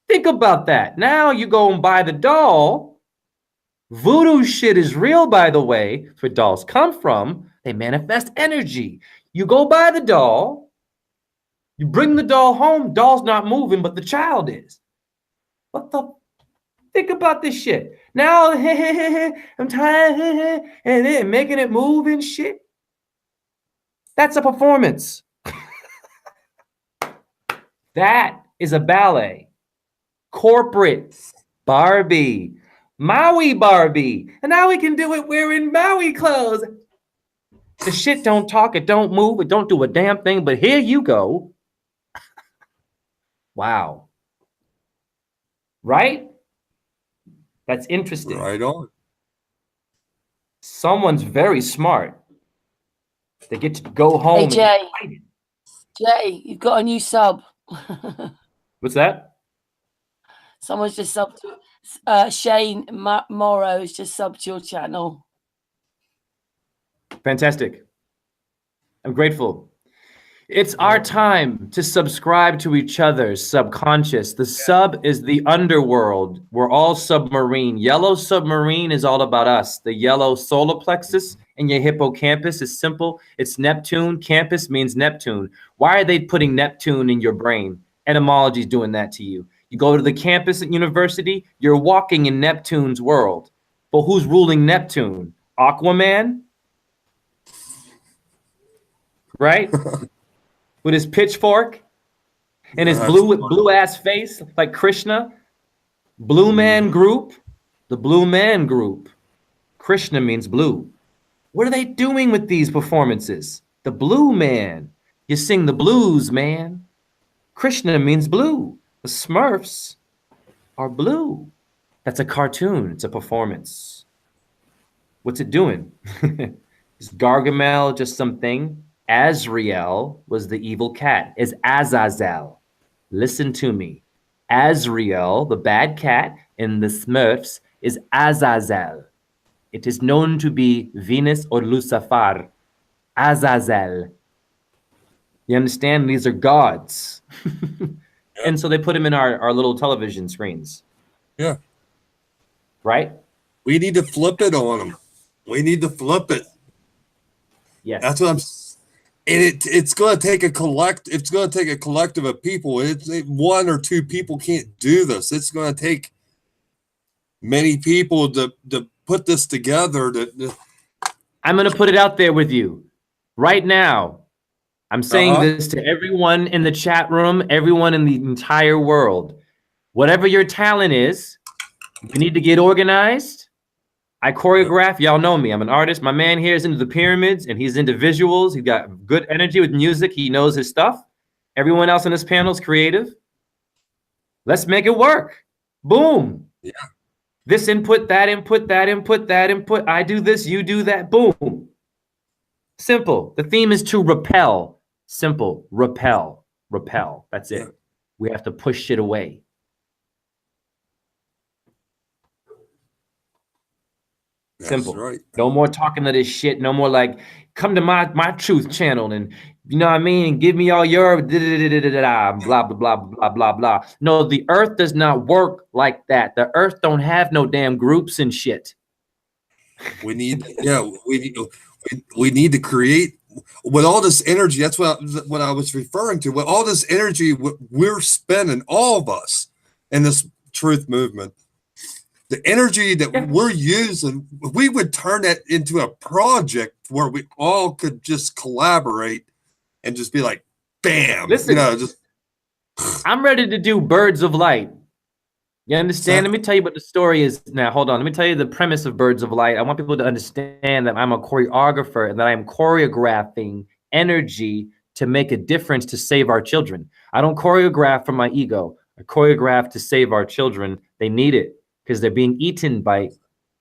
Think about that. Now you go and buy the doll. Voodoo shit is real, by the way. That's where dolls come from. They manifest energy. You go buy the doll. You bring the doll home. Doll's not moving, but the child is. What the? Think about this shit. Now, I'm tired, and then making it move and shit. That's a performance. That is a ballet. Corporate Barbie. Maui Barbie. And now we can do it wearing Maui clothes. The shit don't talk, it don't move, it don't do a damn thing, but here you go. Wow. Right? That's interesting. Right on. Someone's very smart. They get to go home. Hey, Jay. Jay, you've got a new sub. What's that? Someone's just Shane Morrow's just subbed your channel. Fantastic. I'm grateful. It's our time to subscribe to each other's subconscious. The sub is the underworld. We're all submarine. Yellow submarine is all about us. The yellow solar plexus and your hippocampus is simple. It's Neptune. Campus means Neptune. Why are they putting Neptune in your brain? Etymology is doing that to you. You go to the campus at university, you're walking in Neptune's world. But who's ruling Neptune? Aquaman? Right? With his pitchfork and his blue ass face like Krishna. Blue Man Group. The Blue Man Group. Krishna means blue. What are they doing with these performances? The Blue Man. You sing the blues, man. Krishna means blue. The Smurfs are blue. That's a cartoon. It's a performance. What's it doing? Is Gargamel just something? Azrael was the evil cat. Is Azazel. Listen to me. Azrael, the bad cat in the Smurfs, is Azazel. It is known to be Venus or Lucifer. Azazel. You understand? These are gods. And so they put them in our little television screens. Yeah. Right? We need to flip it on them. We need to flip it. Yes. That's what I'm. And it's going to take a It's going to take a collective of people. One or two people can't do this. It's going to take many people to put this together. I'm going to put it out there with you right now. I'm saying this to everyone in the chat room, everyone in the entire world. Whatever your talent is, you need to get organized. I choreograph. Y'all know me. I'm an artist. My man here is into the pyramids, and he's into visuals. He's got good energy with music. He knows his stuff. Everyone else on this panel is creative. Let's make it work. Boom. Yeah. This input, that input, that input, that input. I do this, you do that. Boom. Simple. The theme is to repel. Simple. Repel. Repel. That's it. We have to push shit away. Simple. That's right. No more talking to this shit. No more like, come to my truth channel and, you know what I mean? Give me all your blah, blah, blah, blah, blah, blah. No, the earth does not work like that. The earth don't have no damn groups and shit. We need, we need to create with all this energy. That's what I was referring to. With all this energy we're spending, all of us in this truth movement, the energy that we're using, we would turn that into a project where we all could just collaborate and just be like, bam. Listen, I'm ready to do Birds of Light. You understand? Let me tell you what the story is now. Hold on. Let me tell you the premise of Birds of Light. I want people to understand that I'm a choreographer and that I'm choreographing energy to make a difference to save our children. I don't choreograph for my ego. I choreograph to save our children. They need it because they're being eaten by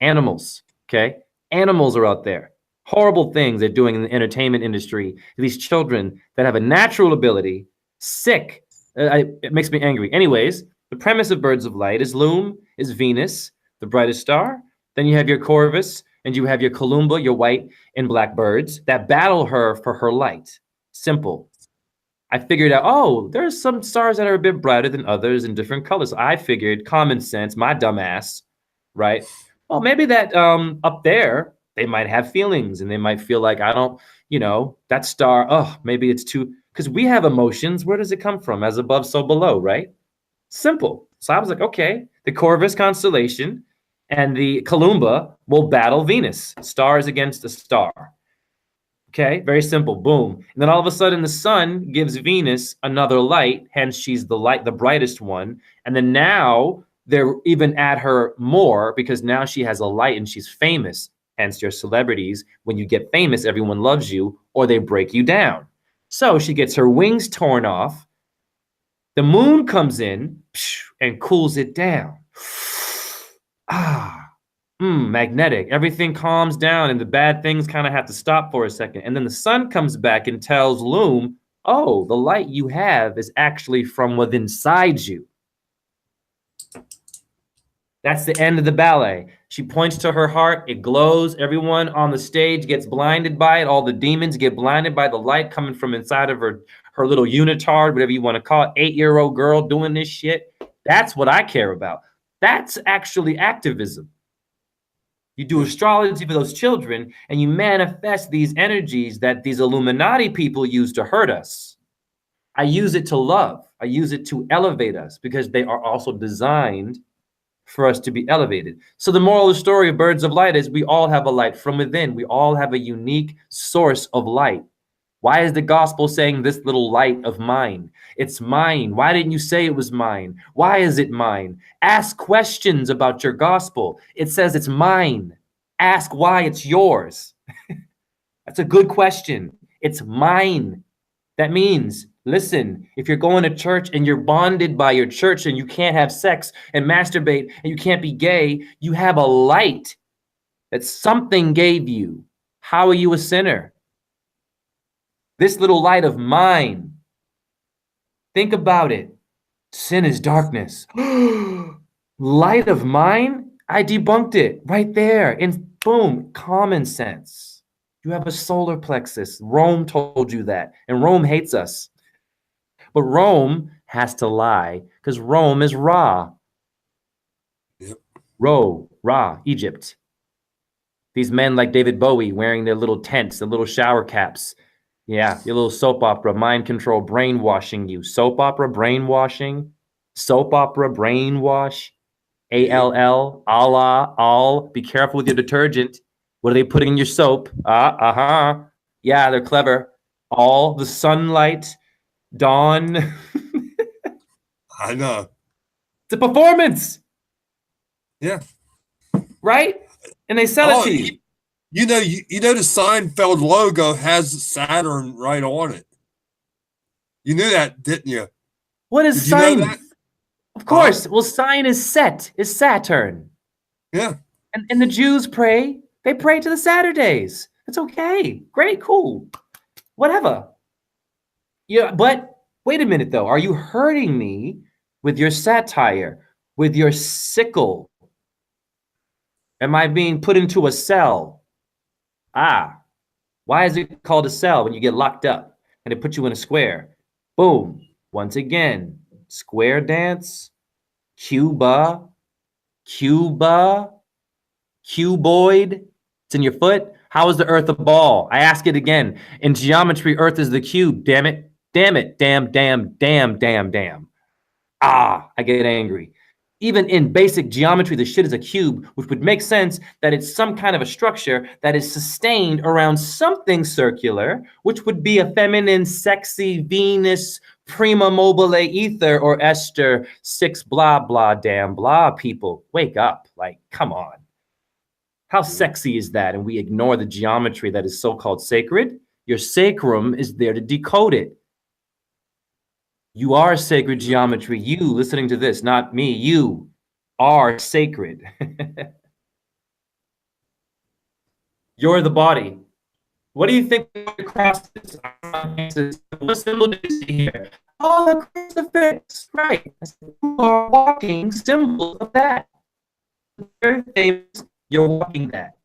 animals, okay? Animals are out there. Horrible things they're doing in the entertainment industry. These children that have a natural ability, sick. It makes me angry. Anyways, the premise of Birds of Light is Loom is Venus, the brightest star. Then you have your Corvus and you have your Columba, your white and black birds that battle her for her light. Simple. I figured out, oh, there's some stars that are a bit brighter than others in different colors. I figured, common sense, my dumb ass, right? Well, maybe that up there, they might have feelings and they might feel like, I don't, you know, that star, oh, maybe it's too, because we have emotions. Where does it come from? As above, so below, right? Simple. So I was like, okay, the Corvus constellation and the Columba will battle Venus, stars against a star. Okay, very simple. Boom. And then all of a sudden the sun gives Venus another light, hence she's the light, the brightest one. And then now they're even at her more because now she has a light and she's famous. Hence your celebrities. When you get famous, everyone loves you or they break you down. So she gets her wings torn off. The moon comes in and cools it down. Magnetic. Everything calms down and the bad things kind of have to stop for a second. And then the sun comes back and tells Loom, oh, the light you have is actually from within inside you. That's the end of the ballet. She points to her heart. It glows. Everyone on the stage gets blinded by it. All the demons get blinded by the light coming from inside of her little unitard, whatever you want to call it. 8-year-old girl doing this shit. That's what I care about. That's actually activism. You do astrology for those children, and you manifest these energies that these Illuminati people use to hurt us. I use it to love. I use it to elevate us because they are also designed for us to be elevated. So the moral of the story of Birds of Light is we all have a light from within. We all have a unique source of light. Why is the gospel saying this little light of mine? It's mine. Why didn't you say it was mine? Why is it mine? Ask questions about your gospel. It says it's mine. Ask why it's yours. That's a good question. It's mine. That means, listen, if you're going to church and you're bonded by your church and you can't have sex and masturbate and you can't be gay, you have a light that something gave you. How are you a sinner? This little light of mine. Think about it. Sin is darkness. Light of mine? I debunked it right there. And boom, common sense. You have a solar plexus. Rome told you that. And Rome hates us. But Rome has to lie because Rome is Ra. Yep. Ra, Egypt. These men like David Bowie wearing their little tents, their little shower caps. Yeah, your little soap opera, mind control, brainwashing you. Soap opera, brainwashing. Soap opera, brainwash. ALL, Allah, all. Be careful with your detergent. What are they putting in your soap? Yeah, they're clever. All the sunlight, dawn. I know. It's a performance. Yeah. Right? And they sell it to you. You know the Seinfeld logo has Saturn right on it. You knew that, didn't you? What is Did you know sign? that? Of course. Well, sign is Saturn. Yeah. And the Jews pray. They pray to the Saturdays. It's okay. Great, cool. Whatever. Yeah, but wait a minute though. Are you hurting me with your satire, with your sickle? Am I being put into a cell? Why is it called a cell when you get locked up and they put you in a square? Boom. Once again, square dance, Cuba, cuboid. It's in your foot. How is the earth a ball? I ask it again. In geometry, earth is the cube. Damn it. Damn it. Damn. I get angry. Even in basic geometry, the shit is a cube, which would make sense that it's some kind of a structure that is sustained around something circular, which would be a feminine, sexy Venus, prima mobile ether, or Esther 6 blah, blah, damn, blah people. Wake up. Like, come on. How sexy is that? And we ignore the geometry that is so-called sacred. Your sacrum is there to decode it. You are sacred geometry. You, listening to this, not me, you are sacred. You're the body. What do you think the cross is? What symbol do you see here? Oh, the crucifix. Right. You are walking symbols of that. Very famous. You're walking that.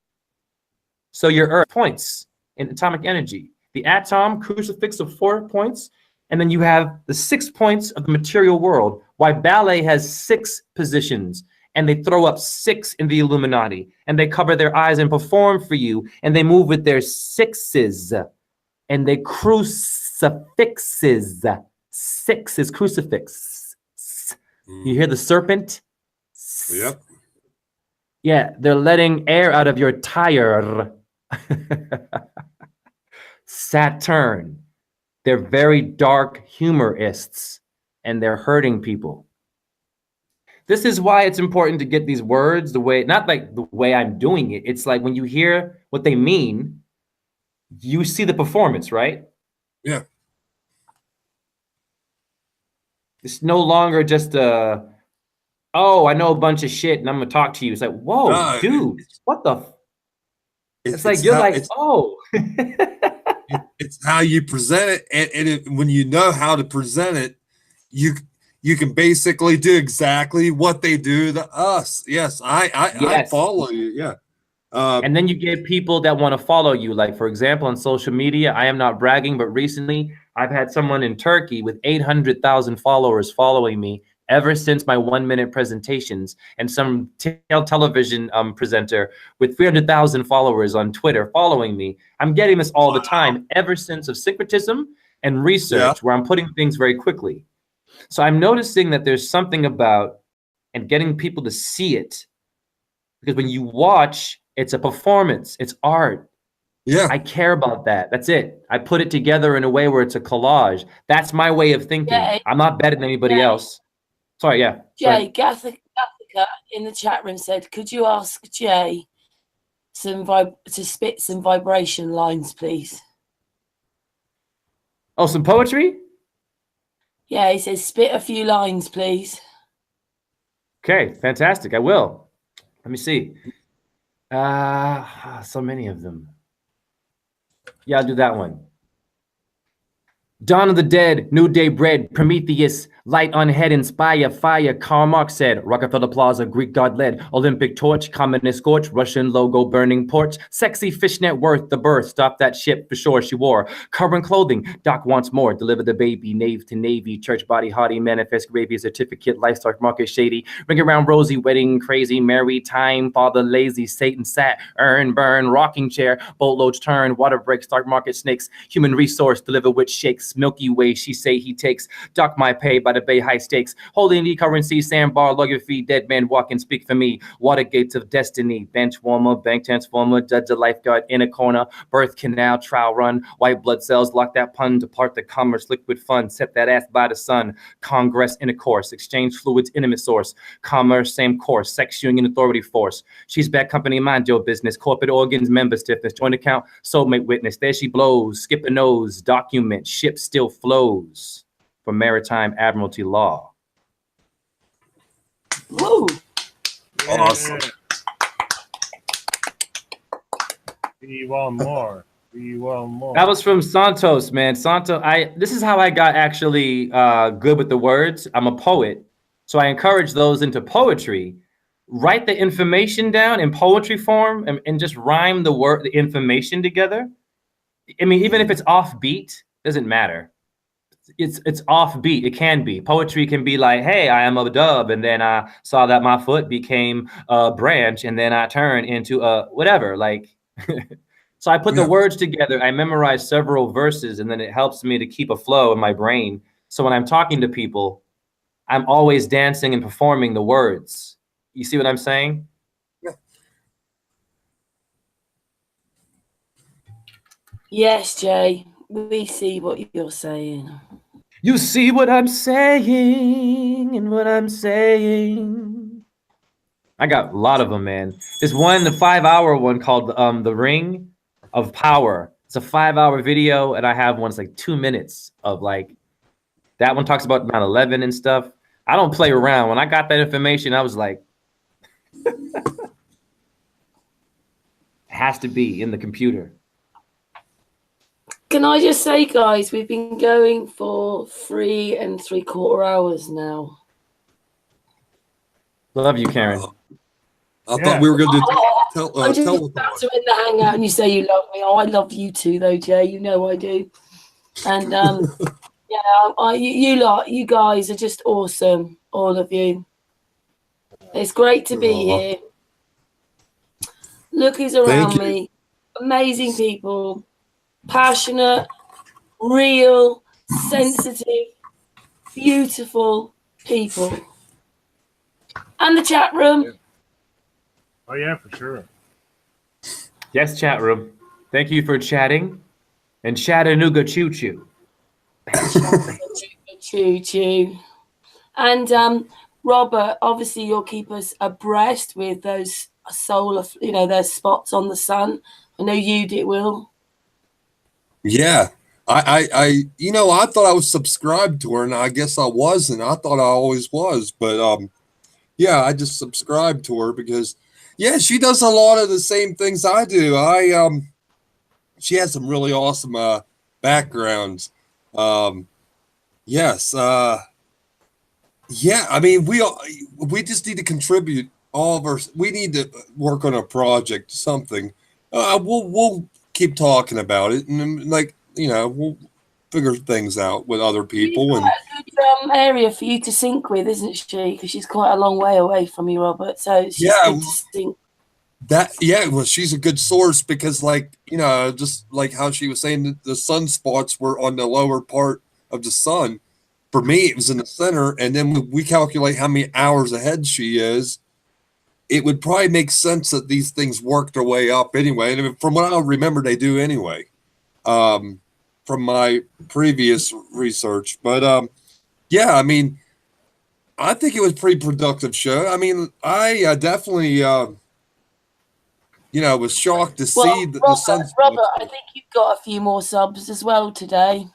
So your earth points in atomic energy. The atom, crucifix of 4 points. And then you have the 6 points of the material world. Why ballet has 6 positions, and they throw up 6 in the Illuminati, and they cover their eyes and perform for you, and they move with their 6s, and they crucifixes. 6 is crucifix. You hear the serpent? Yep. Yeah, they're letting air out of your tire. Saturn. They're very dark humorists, and they're hurting people. This is why it's important to get these words the way, not like the way I'm doing it. It's like when you hear what they mean, you see the performance, right? Yeah. It's no longer just oh, I know a bunch of shit and I'm gonna talk to you. It's like, whoa, dude, what the? It's like you're like, oh. It's how you present it, and when you know how to present it, you you can basically do exactly what they do to us. Yes, I Yes. follow you. Yeah. And then you get people that want to follow you. Like, for example, on social media, I am not bragging, but recently I've had someone in Turkey with 800,000 followers following me ever since my 1-minute presentations, and some television presenter with 300,000 followers on Twitter following me. I'm getting this all the time ever since of syncretism and research, where I'm putting things very quickly. So I'm noticing that there's something about and getting people to see it, because when you watch, it's a performance, it's art. Yeah. I care about that. That's it. I put it together in a way where it's a collage. That's my way of thinking. Yeah. I'm not better than anybody else. Sorry, yeah. Jay, Gathica in the chat room said, could you ask Jay to spit some vibration lines, please? Oh, some poetry? Yeah, he says, spit a few lines, please. Okay, fantastic. I will. Let me see. So many of them. Yeah, I'll do that one. Dawn of the Dead, New Day bread, Prometheus, light on head, inspire, fire, Karl Marx said, Rockefeller Plaza, Greek god led, Olympic torch, communist scorch, Russian logo, burning porch, sexy fishnet worth the birth, stop that ship for sure she wore, current clothing, Doc wants more, deliver the baby, nave to navy, church body, haughty, manifest gravy, certificate, lifestyle, market shady, ring around rosy, wedding, crazy, merry, time, father, lazy, Satan sat, earn, burn, rocking chair, boatloads turn, water break, stock market snakes, human resource, deliver with shakes, Milky Way, she say he takes, dock my pay by the bay high stakes, holding the currency, sandbar, lawyer fee, dead man walk and speak for me, water gates of destiny, bench warmer, bank transformer, judge a lifeguard in a corner, birth canal, trial run, white blood cells, lock that pun, depart the commerce, liquid fund, set that ass by the sun, congress intercourse, exchange fluids, intimate source, commerce, same course, sex union authority force, she's bad company, mind your business, corporate organs, member stiffness, joint account, soulmate witness, there she blows, skip a nose, document, ship still flows for maritime admiralty law. Woo! Awesome. We want more. We want more. That was from Santos, man. This is how I got actually good with the words. I'm a poet, so I encourage those into poetry. Write the information down in poetry form and just rhyme the information together. I mean, even if it's offbeat, doesn't matter. It's offbeat. It can be. Poetry can be like, hey, I am a dove, and then I saw that my foot became a branch, and then I turned into a whatever. Like, so I put the words together. I memorize several verses, and then it helps me to keep a flow in my brain. So when I'm talking to people, I'm always dancing and performing the words. You see what I'm saying? Yes, Jay, we see what you're saying. You see what I'm saying and what I'm saying. I got a lot of them, man. There's one, the 5-hour one called The Ring of Power. It's a 5-hour video, and I have one that's like 2 minutes of like, that one talks about 9/11 and stuff. I don't play around. When I got that information, I was like, it has to be in the computer. Can I just say, guys, we've been going for 3 3/4 hours now. Love you, Karen. I thought we were going to do I'm just about to end the hangout and you say you love me. Oh, I love you too, though, Jay. You know I do. And yeah, you guys are just awesome, all of you. It's great to be here. Look who's around me. Amazing people. Passionate, real, sensitive, beautiful people. And the chat room. Oh, yeah, for sure. Yes, chat room. Thank you for chatting. And Chattanooga choo-choo. Choo-choo. And Robert, obviously you'll keep us abreast with those solar, those spots on the sun. I know Judith will. Yeah. I thought I was subscribed to her, and I guess I wasn't. I thought I always was, but yeah, I just subscribed to her because, yeah, she does a lot of the same things I do. She has some really awesome backgrounds. Yes. Yeah, I mean, we just need to contribute all of our. We need to work on a project, something. We'll keep talking about it, and then, like we'll figure things out with other She's people. quite And a good area for you to sync with, isn't she? Because she's quite a long way away from you, Robert. So she's yeah, good to sync. well, she's a good source because, like just like how she was saying that the sunspots were on the lower part of the sun. For me, it was in the center, and then we calculate how many hours ahead she is. It would probably make sense that these things work their way up anyway. And from what I remember, they do anyway, from my previous research. But yeah, I mean, I think it was a pretty productive show. I mean, I definitely, was shocked to see the sunspot. Robert, I think you've got a few more subs as well today.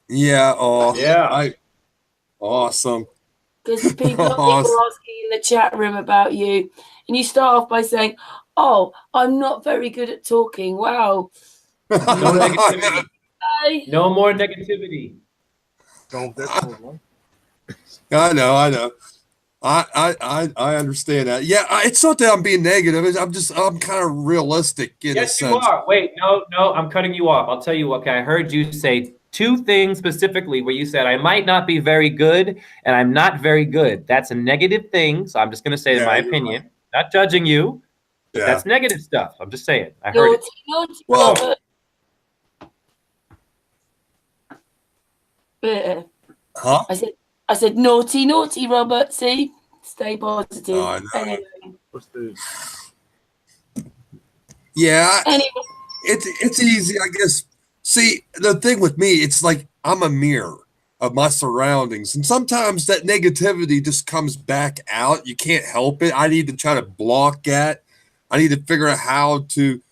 Yeah. Oh, Yeah. Awesome. Because people were asking in the chat room about you, and you start off by saying, "Oh, I'm not very good at talking." Wow. No negativity. Hey. No more negativity. Don't that for one. I know. I understand that. Yeah, it's not that I'm being negative. I'm kind of realistic in a Yes, you sense. are. Wait, no, I'm cutting you off. I'll tell you what. Okay, I heard you say two things specifically where you said I might not be very good and I'm not very good. That's a negative thing. So I'm just going to say my opinion. Right. Not judging you, but that's negative stuff. I'm just saying. I heard it. Well, Robert. Huh? I said naughty, Robert. See, stay positive. Oh, anyway. Yeah. Anyway. It's easy, I guess. See, the thing with me, it's like I'm a mirror of my surroundings. And sometimes that negativity just comes back out. You can't help it. I need to try to block that. I need to figure out how to,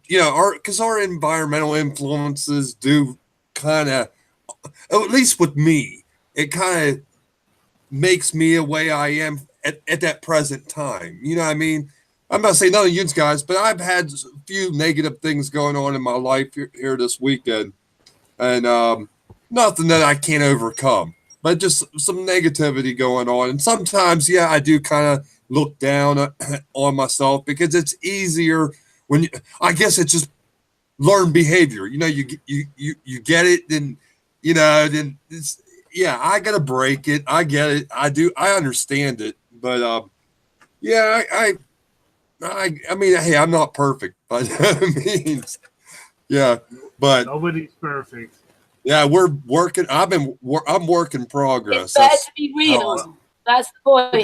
because our environmental influences do kind of, at least with me, it kind of makes me the way I am at that present time. You know what I mean? I'm not saying none of you guys, but I've had a few negative things going on in my life here this weekend, and nothing that I can't overcome, but just some negativity going on. And sometimes, I do kind of look down on myself because it's easier when I guess it's just learned behavior. You get it, then then it's I gotta break it. I get it. I understand it, but I mean, hey, I'm not perfect, but but nobody's perfect. Yeah, we're working. I'm work in progress. It's better to be real. That's the point.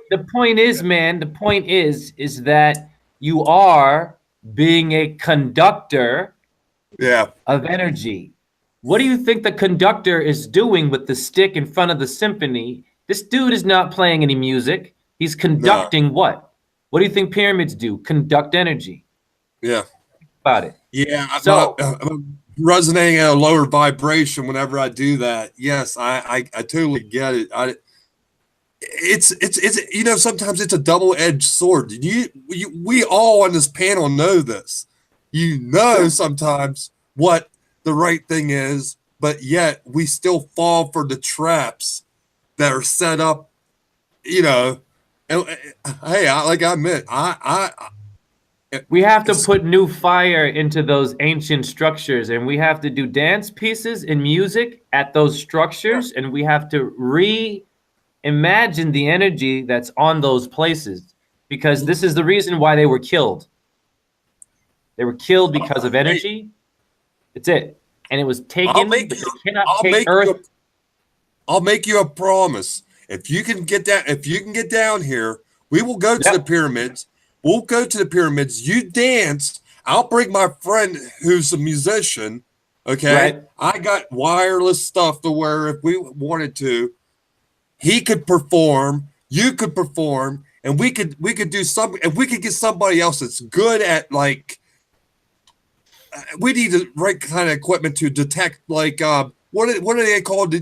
The point is, man. The point is that you are being a conductor. Of energy. What do you think the conductor is doing with the stick in front of the symphony? This dude is not playing any music. He's conducting what? What do you think pyramids do? Conduct energy. Yeah. About it. Yeah. So I'm resonating at a lower vibration whenever I do that. Yes, I totally get it. It's sometimes it's a double-edged sword. We all on this panel know this. Sometimes what the right thing is, but yet we still fall for the traps that are set up, And hey, like I admit, we have to put new fire into those ancient structures, and we have to do dance pieces and music at those structures, and we have to reimagine the energy that's on those places, because this is the reason why they were killed. They were killed because of energy. That's it. And it was taken, but you cannot take Earth. I'll make you a promise. If you can get down here, we will go to the pyramids. We'll go to the pyramids. You dance. I'll bring my friend who's a musician. Okay. Right. I got wireless stuff to where if we wanted to, he could perform, you could perform, and we could do something, and we could get somebody else that's good at we need the right kind of equipment to detect what are they called? The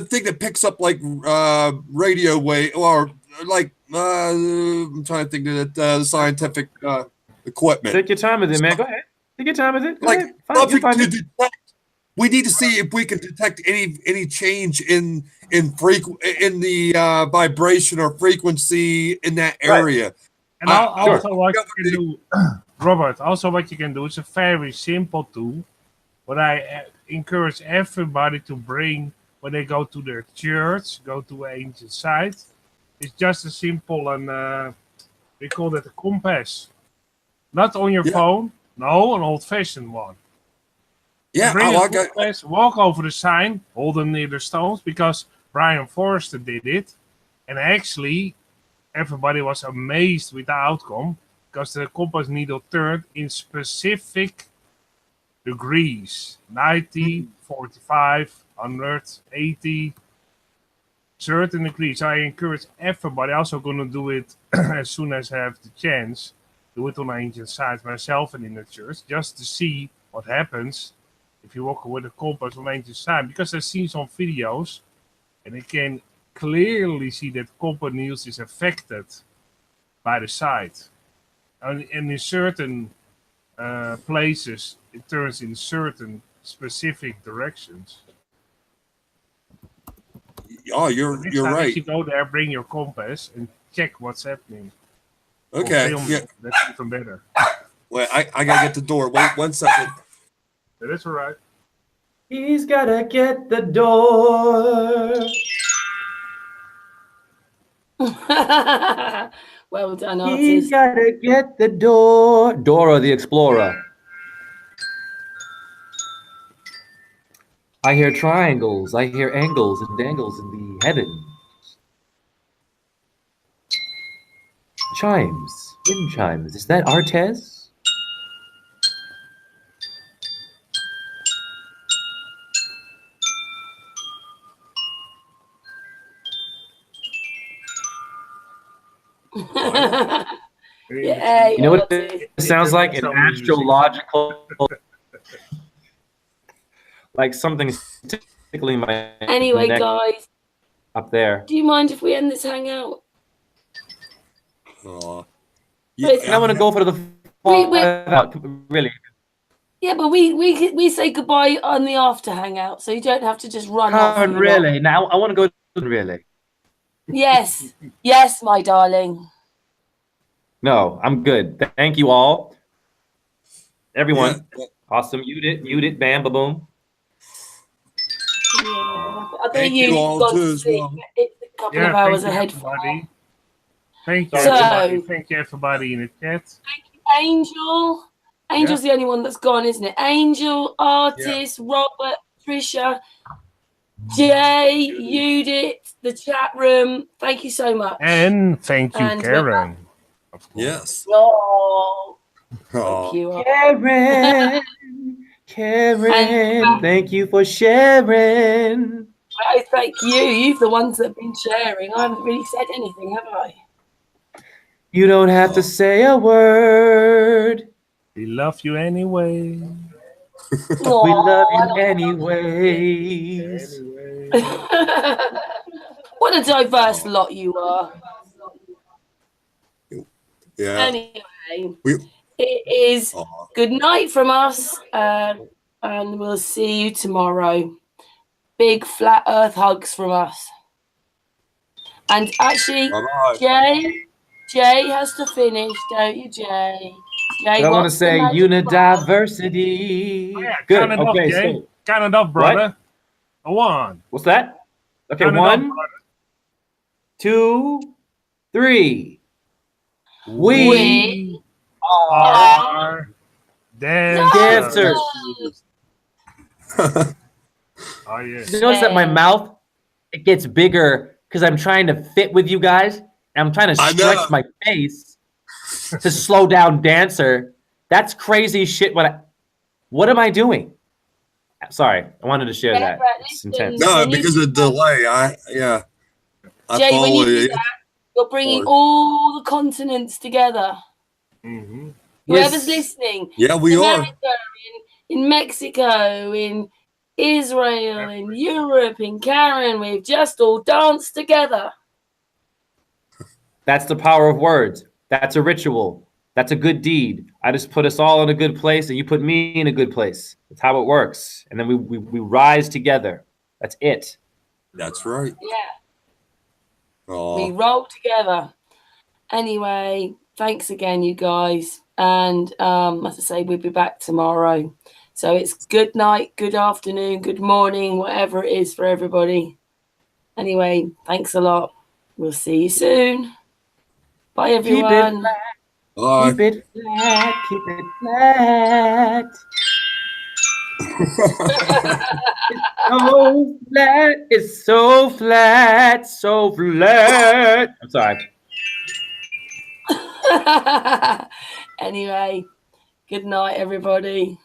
thing that picks up radio wave, or I'm trying to think of the scientific equipment. Take your time with it, man. Go ahead. Take your time with it. Detect we need to see if we can detect any change in the vibration or frequency in that area. And also what you can do, Robert, also what you can do is a very simple tool. What I encourage everybody to bring when they go to their church, go to an ancient site, it's just a simple and we call it a compass. Not on your phone, no, an old-fashioned one. Yeah, bring a compass, walk over the sign, hold them near the stones, because Brian Forrester did it, and actually everybody was amazed with the outcome because the compass needle turned in specific degrees, 90, 45, 100, 80, certain degrees. So I encourage everybody, also going to do it as soon as I have the chance, do it on ancient sites myself and in the church, just to see what happens if you walk with a compass on ancient site. Because I've seen some videos and I can clearly see that compass needles is affected by the site. And in certain places, it turns in certain specific directions. Oh, you're right. If you go there, bring your compass and check what's happening. Okay, yeah. That's even better. Wait, I gotta get the door. Wait 1 second. That's all right. He's gotta get the door. Well done, He's artist. gotta get the door. Dora the Explorer. I hear triangles. I hear angles and dangles in the heavens. Chimes. Wind chimes. Is that Artes? Yeah, you know what it sounds like? An astrological, like something tickling my anyway, neck guys, up there. do you mind if we end this hangout? I want to go for the really. Yeah, but we say goodbye on the after hangout, so you don't have to just run off. Really? Now I want to go really. Yes, yes, my darling. No, I'm good. Thank you all. Everyone. Yeah. Awesome. Mute it, bam, ba-boom. Yeah, I Thank you all too as well. It's a couple of hours ahead for me. Thank you, thank you, everybody in the chat. Thank you, Angel. Angel's the only one that's gone, isn't it? Angel, Artist, Robert, Trisha, Jay, Judith, the chat room. Thank you so much. And thank you, Karen. Yes. Oh, thank you. Karen, thank you for sharing. I thank you. You're the ones that have been sharing. I haven't really said anything, have I? You don't have to say a word. We love you anyway. We love you anyways. What a diverse lot you are. Yeah. Anyway, it is good night from us, and we'll see you tomorrow. Big flat earth hugs from us. And actually, Jay has to finish, don't you, Jay? I want to say unidiversity. Oh, yeah, good. Count it Okay, up, Jay. Count it up, brother. Go on. What's that? Okay, Count 1, 2, 3. We are dancers. Oh, yes. You notice that my mouth, it gets bigger because I'm trying to fit with you guys. And I'm trying to stretch my face to slow down dancer. That's crazy shit. What am I doing? Sorry, I wanted to share that. It's intense. No, because of the delay. Jay, when you do that, you're bringing all the continents together. Mm-hmm. Whoever's listening. Yeah, we are. In Mexico, in Israel, in Europe, in Karen, we've just all danced together. That's the power of words. That's a ritual. That's a good deed. I just put us all in a good place, and you put me in a good place. That's how it works. And then we rise together. That's it. That's right. Yeah. Aw. We roll together. Anyway, thanks again, you guys. And as I say, we'll be back tomorrow. So it's good night, good afternoon, good morning, whatever it is for everybody. Anyway, thanks a lot. We'll see you soon. Bye, everyone. Bye. Keep it flat. Keep it flat. So flat. It's so flat. So flat. I'm sorry. Anyway, good night, everybody.